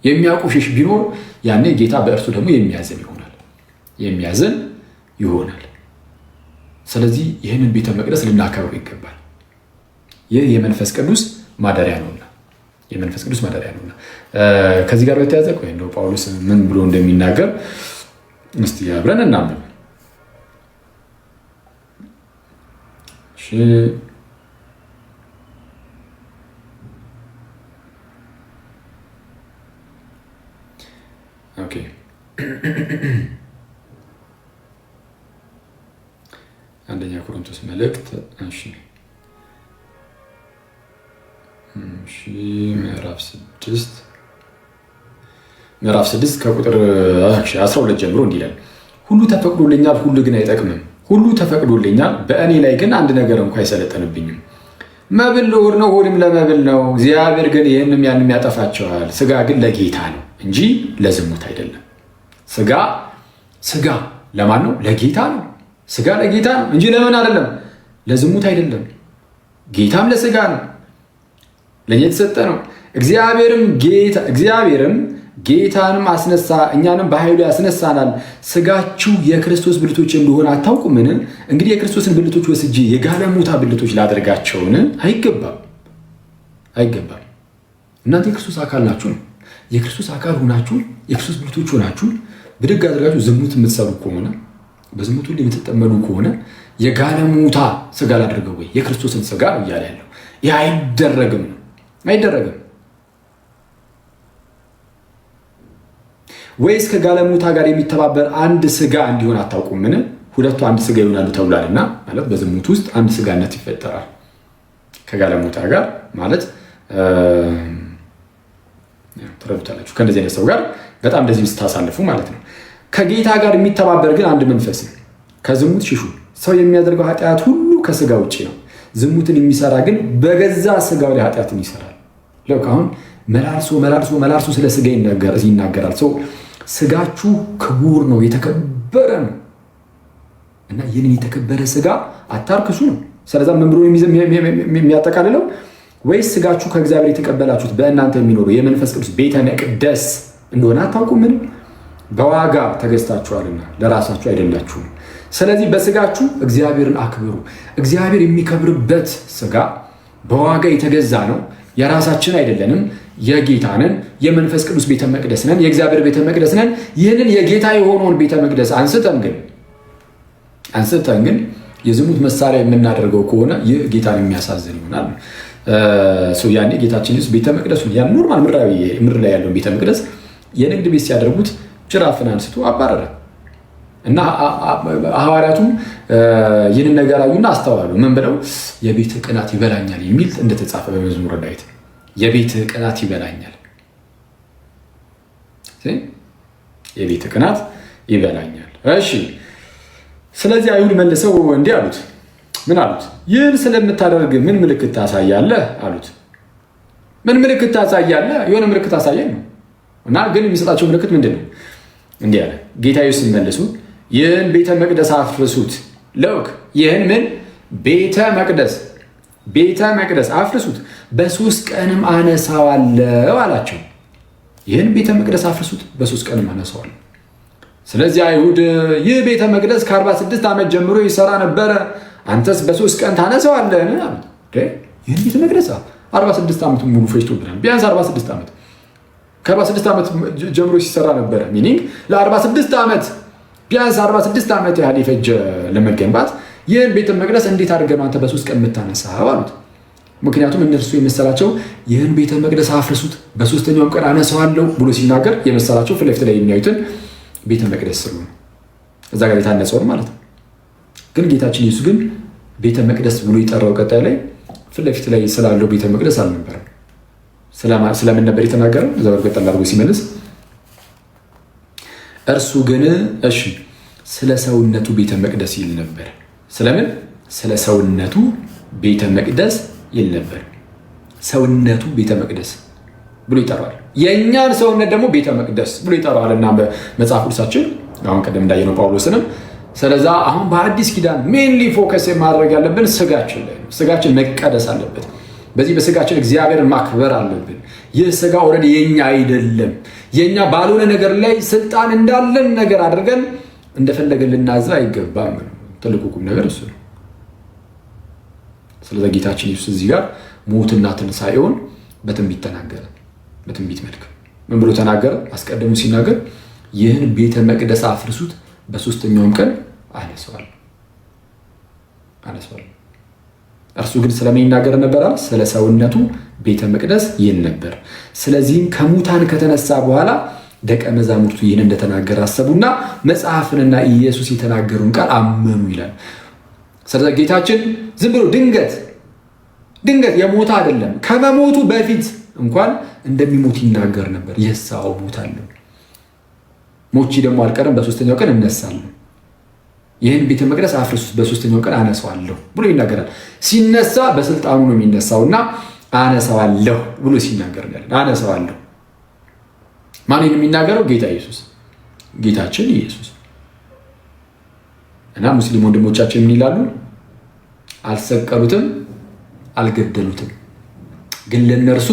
[SPEAKER 1] የሚያቆሽሽ ቢኖር ያኔ ጌታ በእርሱ ደግሞ የሚያዝን ይሆናል። ስለዚህ ይህንን ቤተ መቅደስ ልናከብረው ይገባል። ይህ የመንፈስ ቅዱስ ማደሪያ ነውና ከዚህ ጋር በተያያዘ እንደው ጳውሎስ ምን ብሎ እንደሚናገር እስቲ አብረን እናንብብ። ኦኬ አንደኛ ቆሮንቶስ መልእክት ምዕራፍ 6 ከቁጥር 12 ጀምሮ እንዲህ ይላል። ሁሉ ተፈቅዶልኛል፣ ሁሉ ግን አይጠቅምም። ሁሉ ተፈቅዶልኛል፣ በእኔ ላይ ግን አንድ ነገር እንኳ አይሰለጠንብኝም። መብል ለሆድ ነው፣ ሆድም ለመብል ነው። እግዚአብሔር ግን ይህንም ያንም ያጠፋቸዋል። ስጋ ግን ለጌታ ነው እንጂ ለዝሙት አይደለም። ስጋ ለማን ነው? ለጌታ ነው። ስጋ ለጌታ ነው እንጂ ለምን አይደለም? ለዝሙት አይደለም። ጌታም ለስጋ ነው፣ ለእኛ የተሰጠ ነው። እግዚአብሔርም ጌታንም አስነሳ፣ እኛንም በኃይሉ ያስነሳናል። ስጋችሁ የክርስቶስ ብልቶች እንደሆነ አታውቁምን? እንግዲህ የክርስቶስን ብልቶች ወስጄ የጋለሞታ ብልቶች ላደርጋቸውን? አይገባም። እናንተ የክርስቶስ አካል ናችሁ ነው። የክርስቶስ አካል ሆናችሁ የክርስቶስ ብልቶች ሆናችሁ ብድግ አድርጋችሁ ዝሙት የምትሰሩ ከሆነ በዝሙት ሁሉ የምትጠመዱ ከሆነ የጋለሞታ ስጋ ላደርገው ወይ የክርስቶስን ስጋ ነው እያለ ያለው። ይህ አይደረግም። ወይስ ከጋለሞታ ጋር የሚተባበር አንድ ስጋ እንዲሆን አታውቁምን? ሁለቱ አንድ ስጋ ይሆናሉ ተብሏልና፣ ማለት በዝሙት ውስጥ አንድ ስጋነት ይፈጠራል። ከጋለሞታ ጋር ማለት ትረዱታላችሁ። ከእንደዚህ አይነት ሰው ጋር በጣም እንደዚህ ስታሳልፉ ማለት ነው። ከጌታ ጋር የሚተባበር ግን አንድ መንፈስ ነው። ከዝሙት ሽሹ። ሰው የሚያደርገው ኃጢአት ሁሉ ከስጋ ውጭ ነው። ዝሙትን የሚሰራ ግን በገዛ ስጋው ላይ ኃጢአትን ይሰራል። አሁን መላልሶ ስለ ስጋ ይናገራል። ሰው ስጋችሁ ክቡር ነው፣ የተከበረ ነው እና ይህንን የተከበረ ስጋ አታርክሱ ነው። ስለዛ ምን ብሎ የሚያጠቃልለው ወይስ ስጋችሁ ከእግዚአብሔር የተቀበላችሁት በእናንተ የሚኖሩ የመንፈስ ቅዱስ ቤተ መቅደስ እንደሆነ አታውቁምን? በዋጋ ተገዝታችኋልና ለራሳችሁ አይደላችሁም። ስለዚህ በስጋችሁ እግዚአብሔርን አክብሩ። እግዚአብሔር የሚከብርበት ስጋ በዋጋ የተገዛ ነው። የራሳችን አይደለንም፣ የጌታ ነን። የመንፈስ ቅዱስ ቤተ መቅደስ ነን፣ የእግዚአብሔር ቤተ መቅደስ ነን። ይህንን የጌታ የሆነውን ቤተ መቅደስ አንስተን ግን የዝሙት መሳሪያ የምናደርገው ከሆነ ይህ ጌታን የሚያሳዝን ይሆናል። ያኔ ጌታችን ኢየሱስ ቤተ መቅደሱን ያን ኖርማል ምድር ላይ ያለውን ቤተ መቅደስ የንግድ ቤት ሲያደርጉት ጅራፍን አንስቶ አባረረ እና ሐዋርያቱም ይህንን ነገር አዩና አስተዋሉ። ምን ብለው? የቤት ቅናት ይበላኛል የሚል እንደተጻፈ በመዝሙረ ዳዊት የቤት ቅናት ይበላኛል፣ የቤት ቅናት ይበላኛል። እሺ፣ ስለዚህ አይሁድ መልሰው እንዲህ አሉት። ምን አሉት? ይህን ስለምታደርግ ምን ምልክት ታሳያለህ አሉት። ምን ምልክት ታሳያለህ? የሆነ ምልክት አሳየን ነው። እና ግን የሚሰጣቸው ምልክት ምንድን ነው? እንዲህ አለ ጌታ ኢየሱስ መልሱ፣ ይህን ቤተ መቅደስ አፍርሱት። ይህን ምን ቤተ መቅደስ አፍርሱት፣ በ3 ቀንም አነሳዋለሁ አላቸው። ይህን ቤተ መቅደስ አፍርሱት፣ በ3 ቀንም አነሳዋለሁ። ስለዚህ አይሁድ ይህ ቤተ መቅደስ ከ46 ዓመት ጀምሮ ይሰራ ነበረ፣ አንተስ በ3 ቀን ታነሳዋለህ አሉት። ይህን ቤተ መቅደስ 46 ዓመት ሙሉ ፈጅቶብናል። ቢያንስ 46 ዓመት ከ46 ዓመት ጀምሮ ሲሰራ ነበረ። ሚኒንግ ለ46 ዓመት ቢያንስ 46 ዓመት ያህል የፈጀ ለመገንባት ይህን ቤተ መቅደስ እንዴት አድርገህ ነው አንተ በ3 ቀን የምታነሳው አሉት። ምክንያቱም እነርሱ የመሰላቸው ይህን ቤተ መቅደስ አፍርሱት በ3ኛውም ቀን አነሳዋለሁ ብሎ ሲናገር የመሰላቸው ፊት ለፊት ላይ የሚያዩትን ቤተ መቅደስ ስለሆነ እዛ ጋር የታነጸውን ማለት ነው። ግን ጌታችን ኢየሱስ ግን ቤተ መቅደስ ብሎ የጠራው ቀጣይ ላይ ፊት ለፊት ላይ ስላለው ቤተ መቅደስ አልነበረም። ስለምን ነበር የተናገረው? እዛ በቀጠል አድርጎ ሲመልስ እርሱ ግን ስለ ሰውነቱ ቤተ መቅደስ ይል ነበር። ስለምን? ስለ ሰውነቱ ቤተ መቅደስ ይል ነበር። ሰውነቱ ቤተ መቅደስ ብሎ ይጠራዋል። የእኛን ሰውነት ደግሞ ቤተ መቅደስ ብሎ ይጠራዋል። እና በመጽሐፍ ቅዱሳችን አሁን ቀደም እንዳየነው ጳውሎስንም ስለዛ አሁን በአዲስ ኪዳን ሜንሊ ፎከስ ማድረግ ያለብን ስጋችን ላይ ነው። ስጋችን መቀደስ አለበት። በዚህ በስጋችን እግዚአብሔርን ማክበር አለብን። ይህ ስጋ ኦልሬዲ የኛ አይደለም። የኛ ባልሆነ ነገር ላይ ስልጣን እንዳለን ነገር አድርገን እንደፈለገን ልናዛ አይገባም። ትልቁ ቁም ነገር እሱ ነው። ስለዚህ ጌታችን ኢየሱስ እዚህ ጋር ሞትና ትንሣኤውን በትንቢት ተናገረ። በትንቢት መልክ ምን ብሎ ተናገረ? አስቀድሞ ሲናገር ይህን ቤተ መቅደስ አፍርሱት፣ በ3ኛውም ቀን አነሳዋለሁ። እርሱ ግን ስለምን ይናገር ነበር? ስለ ሰውነቱ ቤተ መቅደስ ይል ነበር። ስለዚህም ከሙታን ከተነሳ በኋላ ደቀ መዛሙርቱ ይህን እንደተናገረ አሰቡና መጽሐፍንና ኢየሱስ የተናገሩን ቃል አመኑ ይላል። ስለዚህ ጌታችን ዝም ብሎ ድንገት የሞተ አይደለም። ከመሞቱ በፊት እንኳን እንደሚሞት ይናገር ነበር። የሳው ሞታለሁ፣ ሞቼ ደግሞ አልቀርም፣ በ3ኛው ቀን እነሳለሁ። ይህን ቤተ መቅደስ አፍርሱት፣ በ3ኛው ቀን አነሳዋለሁ ብሎ ይናገራል። ሲነሳ በስልጣኑ ነው የሚነሳውና አነሳዋለሁ ብሎ ሲናገር አነሳዋለሁ። ማን የሚናገረው? ጌታ ኢየሱስ፣ ጌታችን ኢየሱስ። እና ሙስሊም ወንድሞቻችን ምን ይላሉ? አልሰቀሉትም፣ አልገደሉትም፣ ግን ለነርሱ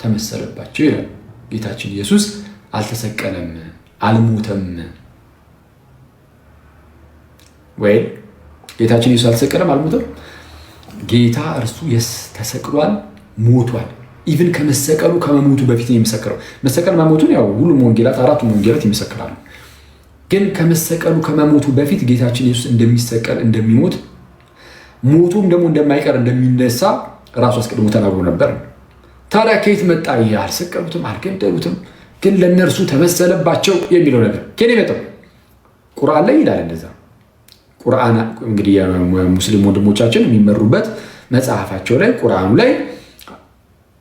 [SPEAKER 1] ተመሰለባቸው ይላል። ጌታችን ኢየሱስ አልተሰቀለም፣ አልሞተም። ወይ ጌታችን ኢየሱስ አልተሰቀለም፣ አልሞተም። ጌታ እርሱ ተሰቅሏል፣ ሞቷል። ኢቭን ከመሰቀሉ ከመሞቱ በፊት ነው የሚመሰክረው። መሰቀል መሞቱን ያው ሁሉም ወንጌላት፣ 4ቱም ወንጌላት ይመሰክራሉ። ግን ከመሰቀሉ ከመሞቱ በፊት ጌታችን ኢየሱስ እንደሚሰቀል፣ እንደሚሞት፣ ሞቱም ደግሞ እንደማይቀር እንደሚነሳ ራሱ አስቀድሞ ተናግሮ ነበር። ታዲያ ከየት መጣ? አልሰቀሉትም፣ አልገደሉትም፣ ግን ለነርሱ ተመሰለባቸው የሚለው ነገር ከኔ መጣው ቁርአን ላይ ይላል። እንደዛ ቁርአን እንግዲህ ሙስሊም ወንድሞቻችን የሚመሩበት መጽሐፋቸው ላይ ቁርአኑ ላይ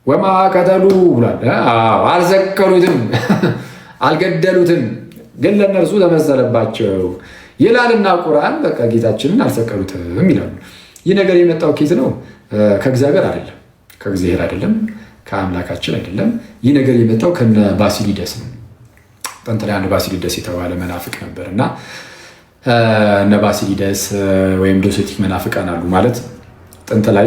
[SPEAKER 1] ወማ ቀተሉ ብሏል። አልሰቀሉትም፣ አልገደሉትም፣ ግን ለእነርሱ ተመሰለባቸው ይላልና ቁርአን። በቃ ጌታችንን አልሰቀሉትም ይላሉ። ይህ ነገር የመጣው ኬት ነው? ከእግዚአብሔር አይደለም፣ ከእግዚአብሔር አይደለም፣ ከአምላካችን አይደለም። ይህ ነገር የመጣው ከነ ባሲሊደስ ነው። ጥንት ላይ አንድ ባሲሊደስ የተባለ መናፍቅ ነበር እና እነ ባሲሊደስ ወይም ዶሴቲክ መናፍቃን አሉ። ማለት ጥንት ላይ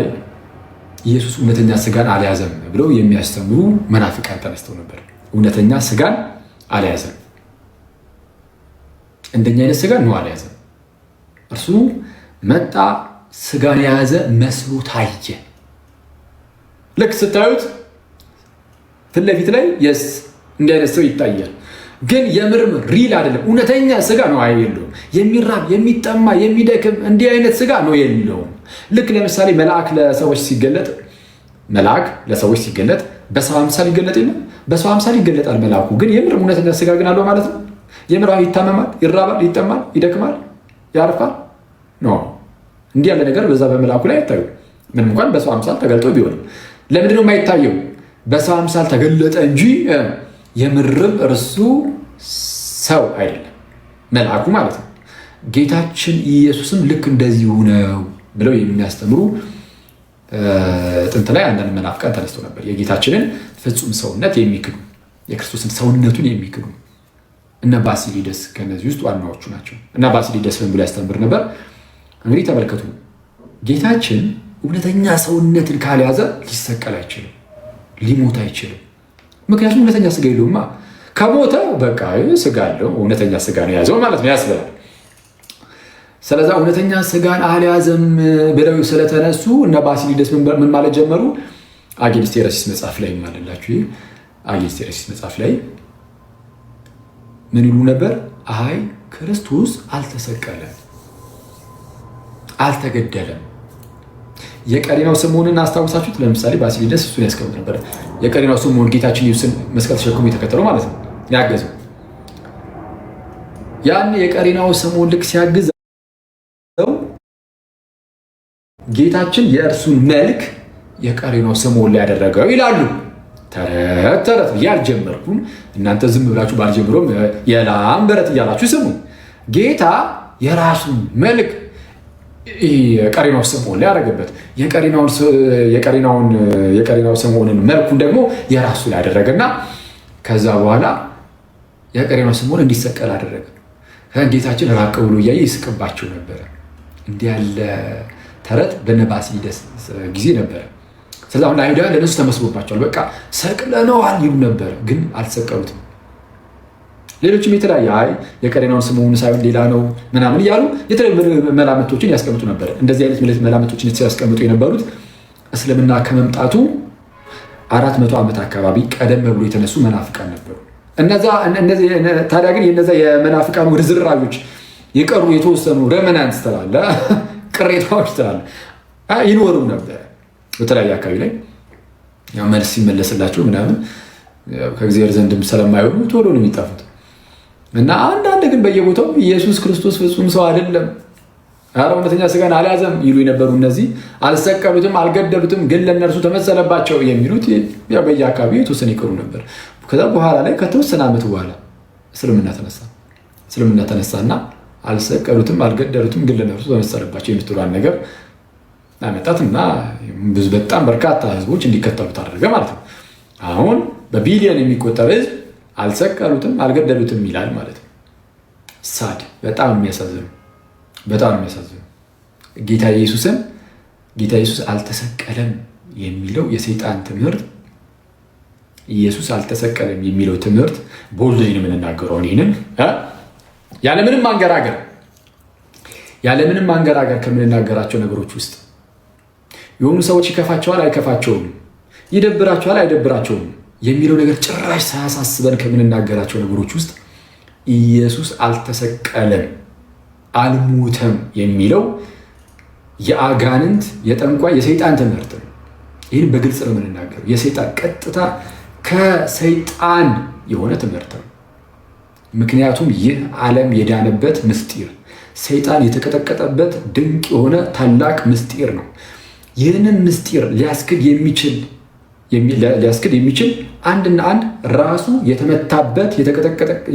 [SPEAKER 1] ኢየሱስ እውነተኛ ስጋን አልያዘም ብለው የሚያስተምሩ መናፍቃን ተነስተው ነበር። እውነተኛ ስጋን አልያዘም፣ እንደኛ አይነት ስጋን ነው አልያዘም። እርሱ መጣ፣ ስጋን የያዘ መስሎ ታየ። ልክ ስታዩት ፊት ለፊት ላይ የስ እንዲህ አይነት ሰው ይታያል። ግን የምርም ሪል አይደለም። እውነተኛ ስጋ ነው የለውም። የሚራብ የሚጠማ የሚደክም እንዲህ አይነት ስጋ ነው የለውም። ልክ ለምሳሌ መልአክ ለሰዎች ሲገለጥ በሰው አምሳል ይገለጥ የለም? በሰው አምሳል ይገለጣል መልአኩ። ግን የምርም እውነተኛ ስጋ ግን አለው ማለት ነው። የምር ይታመማል፣ ይራባል፣ ይጠማል፣ ይደክማል፣ ያርፋል። ኖ እንዲህ ያለ ነገር በዛ በመልአኩ ላይ አይታዩ። ምንም እንኳን በሰው አምሳል ተገልጦ ቢሆንም ለምንድነው የማይታየው? በሰው አምሳል ተገለጠ እንጂ የምርም እርሱ ሰው አይደለም፣ መልአኩ ማለት ነው። ጌታችን ኢየሱስም ልክ እንደዚሁ ነው ብለው የሚያስተምሩ ጥንት ላይ አንዳንድ መናፍቃን ተነስተው ነበር። የጌታችንን ፍጹም ሰውነት የሚክዱ፣ የክርስቶስን ሰውነቱን የሚክዱ እነ ባሲሊደስ ከነዚህ ውስጥ ዋናዎቹ ናቸው። እና ባሲሊደስ ምን ብሎ ያስተምር ነበር? እንግዲህ ተመልከቱ፣ ጌታችን እውነተኛ ሰውነትን ካልያዘ ሊሰቀል አይችልም፣ ሊሞት አይችልም። ምክንያቱም እውነተኛ ስጋ የለውማ። ከሞተ በቃ ስጋ አለው፣ እውነተኛ ስጋ ነው የያዘው ማለት ነው ያስብላል። ስለዛ እውነተኛ ስጋን አልያዘም ብለው ስለተነሱ እነ ባሲሊደስ ምን ማለት ጀመሩ? አጌንስት ሄሬሲስ መጽሐፍ ላይ ማለላችሁ። አጌንስት ሄሬሲስ መጽሐፍ ላይ ምን ይሉ ነበር? አይ ክርስቶስ አልተሰቀለም፣ አልተገደለም። የቀሬናው ስምዖንን አስታውሳችሁት? ለምሳሌ ባሲሊደስ እሱን ያስቀምጥ ነበር። የቀሬናው ስምዖን ጌታችን ኢየሱስን መስቀል ተሸክሞ የተከተለው ማለት ነው፣ ያገዘው። ያን የቀሬናው ስምዖን ልክ ሲያግዘው ጌታችን የእርሱን መልክ የቀሬናው ስምዖን ላይ ያደረገው ይላሉ። ተረት ተረት ብዬ አልጀመርኩም፣ እናንተ ዝም ብላችሁ ባልጀምሮም የላም በረት እያላችሁ ስሙ። ጌታ የራሱን መልክ የቀሬናው ስምዖን ላይ ያደረገበት፣ የቀሬናው ስምዖንን መልኩን ደግሞ የራሱ ላይ ያደረገና ከዛ በኋላ የቀሬናው ስምዖን እንዲሰቀል አደረገ። ጌታችን ራቅ ብሎ እያየ ይስቅባቸው ነበረ። እንዲህ ያለ ተረት በነ ባሲሊደስ ጊዜ ነበረ። ስለዚህ አሁን አይሁዳውያን ለነሱ ተመስሎባቸዋል። በቃ ሰቅለነዋል ይሉ ነበር፣ ግን አልተሰቀሉትም። ሌሎችም የተለያየ የቀሬናውን ስምዖን ሳይሆን ሌላ ነው ምናምን እያሉ የተለያዩ መላምቶችን ያስቀምጡ ነበር። እንደዚህ አይነት መላምቶችን ሲያስቀምጡ የነበሩት እስልምና ከመምጣቱ 400 ዓመት አካባቢ ቀደም ብሎ የተነሱ መናፍቃን ነበሩ። ታዲያ ግን የነዛ የመናፍቃን ርዝራዦች የቀሩ የተወሰኑ ረመናንስ ትላለ ቅሬታዎች ትላለ ይኖሩ ነበር በተለያየ አካባቢ ላይ መልስ ሲመለስላቸው ምናምን ከእግዚአብሔር ዘንድም ስለማይሆኑ ቶሎ ነው የሚጠፉት። እና አንዳንድ ግን በየቦታው ኢየሱስ ክርስቶስ ፍጹም ሰው አይደለም፣ ኧረ እውነተኛ ስጋን አልያዘም ይሉ የነበሩ እነዚህ አልሰቀሉትም፣ አልገደሉትም፣ ግን ለእነርሱ ተመሰለባቸው የሚሉት በየአካባቢው የተወሰነ ይቀሩ ነበር። ከዛ በኋላ ላይ ከተወሰነ ዓመት በኋላ እስልምና ተነሳና አልሰቀሉትም፣ አልገደሉትም፣ ግን ለእነርሱ ተመሰለባቸው የምትሏን ነገር አመጣት እና በጣም በርካታ ህዝቦች እንዲከተሉት አደረገ ማለት ነው። አሁን በቢሊዮን የሚቆጠር ህዝብ አልሰቀሉትም፣ አልገደሉትም ይላል ማለት ነው። ሳድ በጣም የሚያሳዝኑ ጌታ ኢየሱስ አልተሰቀለም የሚለው የሰይጣን ትምህርት፣ ኢየሱስ አልተሰቀለም የሚለው ትምህርት ቦልደኝ ነው የምንናገረው። ይህንን ያለምንም ማንገራገር ከምንናገራቸው ነገሮች ውስጥ የሆኑ ሰዎች ይከፋቸዋል አይከፋቸውም፣ ይደብራቸዋል አይደብራቸውም የሚለው ነገር ጭራሽ ሳያሳስበን ከምንናገራቸው ነገሮች ውስጥ ኢየሱስ አልተሰቀለም አልሞተም የሚለው የአጋንንት የጠንቋይ የሰይጣን ትምህርት ነው። ይህን በግልጽ ነው የምንናገረው። የሰይጣን ቀጥታ ከሰይጣን የሆነ ትምህርት ነው። ምክንያቱም ይህ ዓለም የዳነበት ምስጢር፣ ሰይጣን የተቀጠቀጠበት ድንቅ የሆነ ታላቅ ምስጢር ነው። ይህንን ምስጢር ሊያስክድ የሚችል ሊያስክድ የሚችል አንድና አንድ ራሱ የተመታበት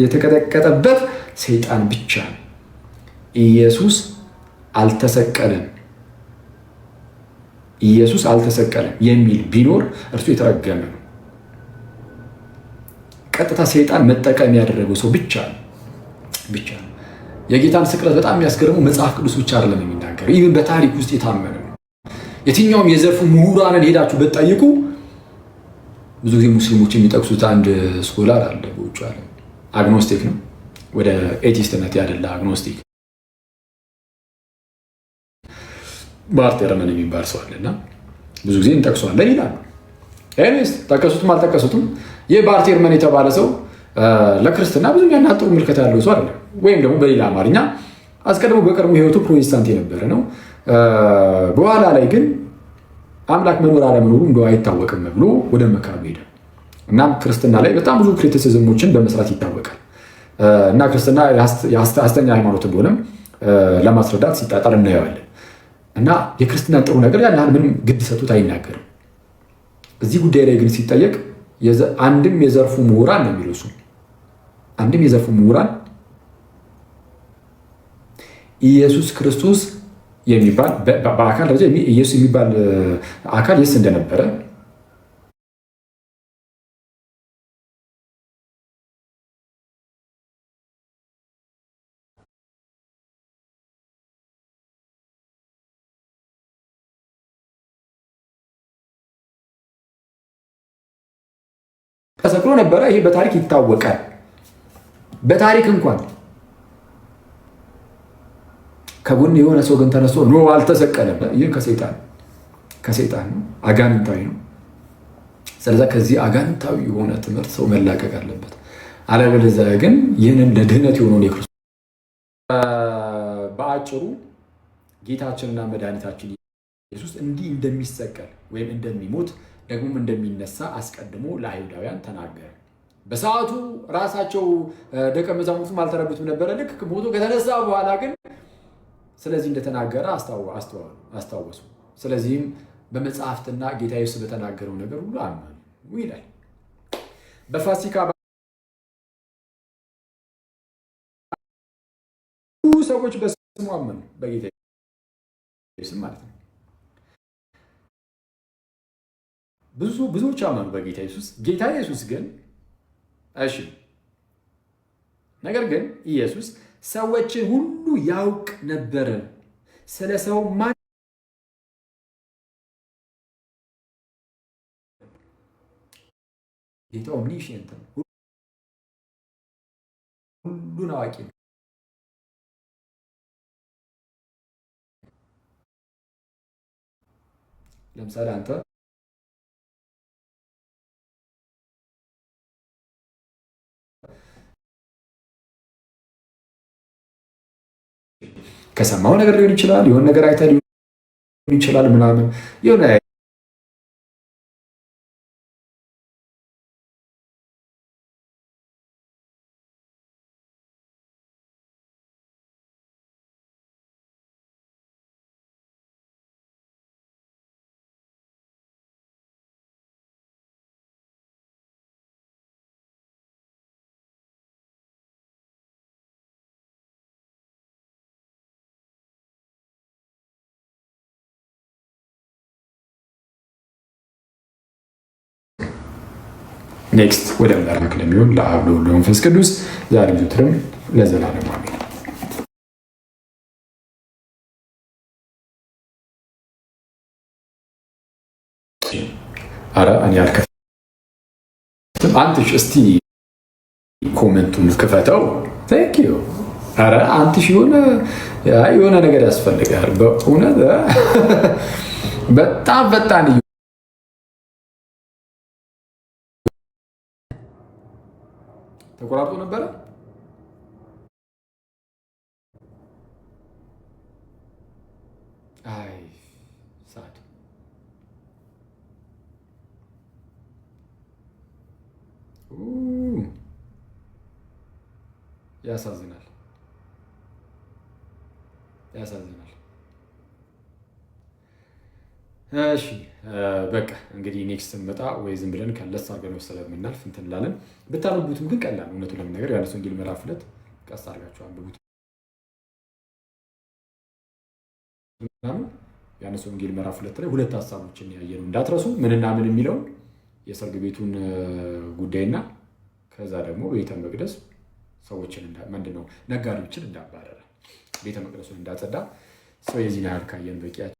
[SPEAKER 1] የተቀጠቀጠበት ሰይጣን ብቻ ነው። ኢየሱስ አልተሰቀለም የሚል ቢኖር እርሱ የተረገመ ነው። ቀጥታ ሰይጣን መጠቀም ያደረገው ሰው ብቻ ነው። የጌታን ስቅለት በጣም የሚያስገርመው መጽሐፍ ቅዱስ ብቻ አይደለም የሚናገረው፣ ይህን በታሪክ ውስጥ የታመነ ነው። የትኛውም የዘርፉ ምሁራንን ሄዳችሁ ብትጠይቁ ብዙ ጊዜ ሙስሊሞች የሚጠቅሱት አንድ ስኮላር አለ በውጭ ዓለም፣ አግኖስቲክ ነው፣ ወደ ኤቲስትነት ያደላ አግኖስቲክ ባርቴርመን የሚባል ሰው አለና ብዙ ጊዜ እንጠቅሷለን ይላሉ። ኤኒዌይስ ጠቀሱትም አልጠቀሱትም ይህ ባርቴርመን የተባለ ሰው ለክርስትና ብዙ የሚያናጥሩ ምልከታ ያለው ሰው አይደለም። ወይም ደግሞ በሌላ አማርኛ አስቀድሞ በቀድሞ ህይወቱ ፕሮቴስታንት የነበረ ነው። በኋላ ላይ ግን አምላክ መኖር አለመኖሩ እንደው አይታወቅም ብሎ ወደ መካ ሄደ። እናም ክርስትና ላይ በጣም ብዙ ክሪቲሲዝሞችን በመስራት ይታወቃል። እና ክርስትና የሐሰተኛ ሃይማኖት እንደሆነም ለማስረዳት ሲጣጣር እናየዋለን። እና የክርስትናን ጥሩ ነገር ያን ያህል ምንም ግድ ሰጡት አይናገርም። እዚህ ጉዳይ ላይ ግን ሲጠየቅ አንድም የዘርፉ ምሁራን ነው የሚለው እሱ አንድም የዘርፉ ምሁራን ኢየሱስ ክርስቶስ የሚባል በአካል ደረጃ ኢየሱስ የሚባል አካል የስ እንደነበረ ተሰቅሎ ነበረ። ይሄ በታሪክ ይታወቃል። በታሪክ እንኳን ከጎን የሆነ ሰው ግን ተነስቶ ኖ አልተሰቀለም፣ ይህ ከሰይጣን ነው፣ አጋንንታዊ ነው። ስለዚህ ከዚህ አጋንንታዊ የሆነ ትምህርት ሰው መላቀቅ አለበት። አለበለዚያ ግን ይህንን ለድህነት የሆነውን የክርስቶስ በአጭሩ ጌታችንና መድኃኒታችን ኢየሱስ እንዲህ እንደሚሰቀል ወይም እንደሚሞት ደግሞም እንደሚነሳ አስቀድሞ ለአይሁዳውያን ተናገረ። በሰዓቱ ራሳቸው ደቀ መዛሙርቱም አልተረዱትም ነበረ። ልክ ሞቶ ከተነሳ በኋላ ግን ስለዚህ እንደተናገረ አስታወሱ። ስለዚህም በመጽሐፍትና ጌታ ኢየሱስ በተናገረው ነገር ሁሉ አመኑ ይላል። በፋሲካ ሰዎች በስሙ አመኑ፣ በጌታ ኢየሱስ ማለት ነው። ብዙዎች አመኑ በጌታ ኢየሱስ። ጌታ ኢየሱስ ግን እሺ፣ ነገር ግን ኢየሱስ ሰዎችን ሁሉ ያውቅ ነበረ። ስለ ሰው ማን ጌታ ኦምኒሽንት ነው፣ ሁሉን አዋቂ ነው። ለምሳሌ አንተ ከሰማው ነገር ሊሆን ይችላል፣ የሆነ ነገር አይተህ ሊሆን ይችላል ምናምን የሆነ ኔክስት ወደ መላክ ለሚሆን ለአብ ለወልድ ለመንፈስ ቅዱስ ዛሬም ዘወትርም ለዘላለም አሜን። አረ እኔ አልከፍትም። አንትሽ እስቲ ኮሜንቱን ክፈተው። ቴንክ ዩ። አረ አንትሽ የሆነ ነገር ያስፈልጋል በእውነት በጣም ፈጣን ተቆራርጦ ነበረ። አይ ሳድ ያሳዝናል። እሺ በቃ እንግዲህ ኔክስት እንመጣ ወይ ዝም ብለን ከለስ አድርገን ስለምናልፍ እንትን እንላለን። ብታነቡትም ግን ቀላል ነው። እውነቱን ለመናገር ዮሐንስ ወንጌል ምዕራፍ 2 ቀስ አድርጋችሁ አንብቡት። ዮሐንስ ወንጌል ምዕራፍ 2 ላይ ሁለት ሀሳቦችን ያየ ነው እንዳትረሱ። ምንና ምን የሚለውን የሰርግ ቤቱን ጉዳይና ከዛ ደግሞ ቤተ መቅደስ ሰዎችን ምንድነው ነጋዴዎችን እንዳባረረ ቤተ መቅደሱን እንዳጸዳ ሰው የዚህን ያህል ካየን በቂያችን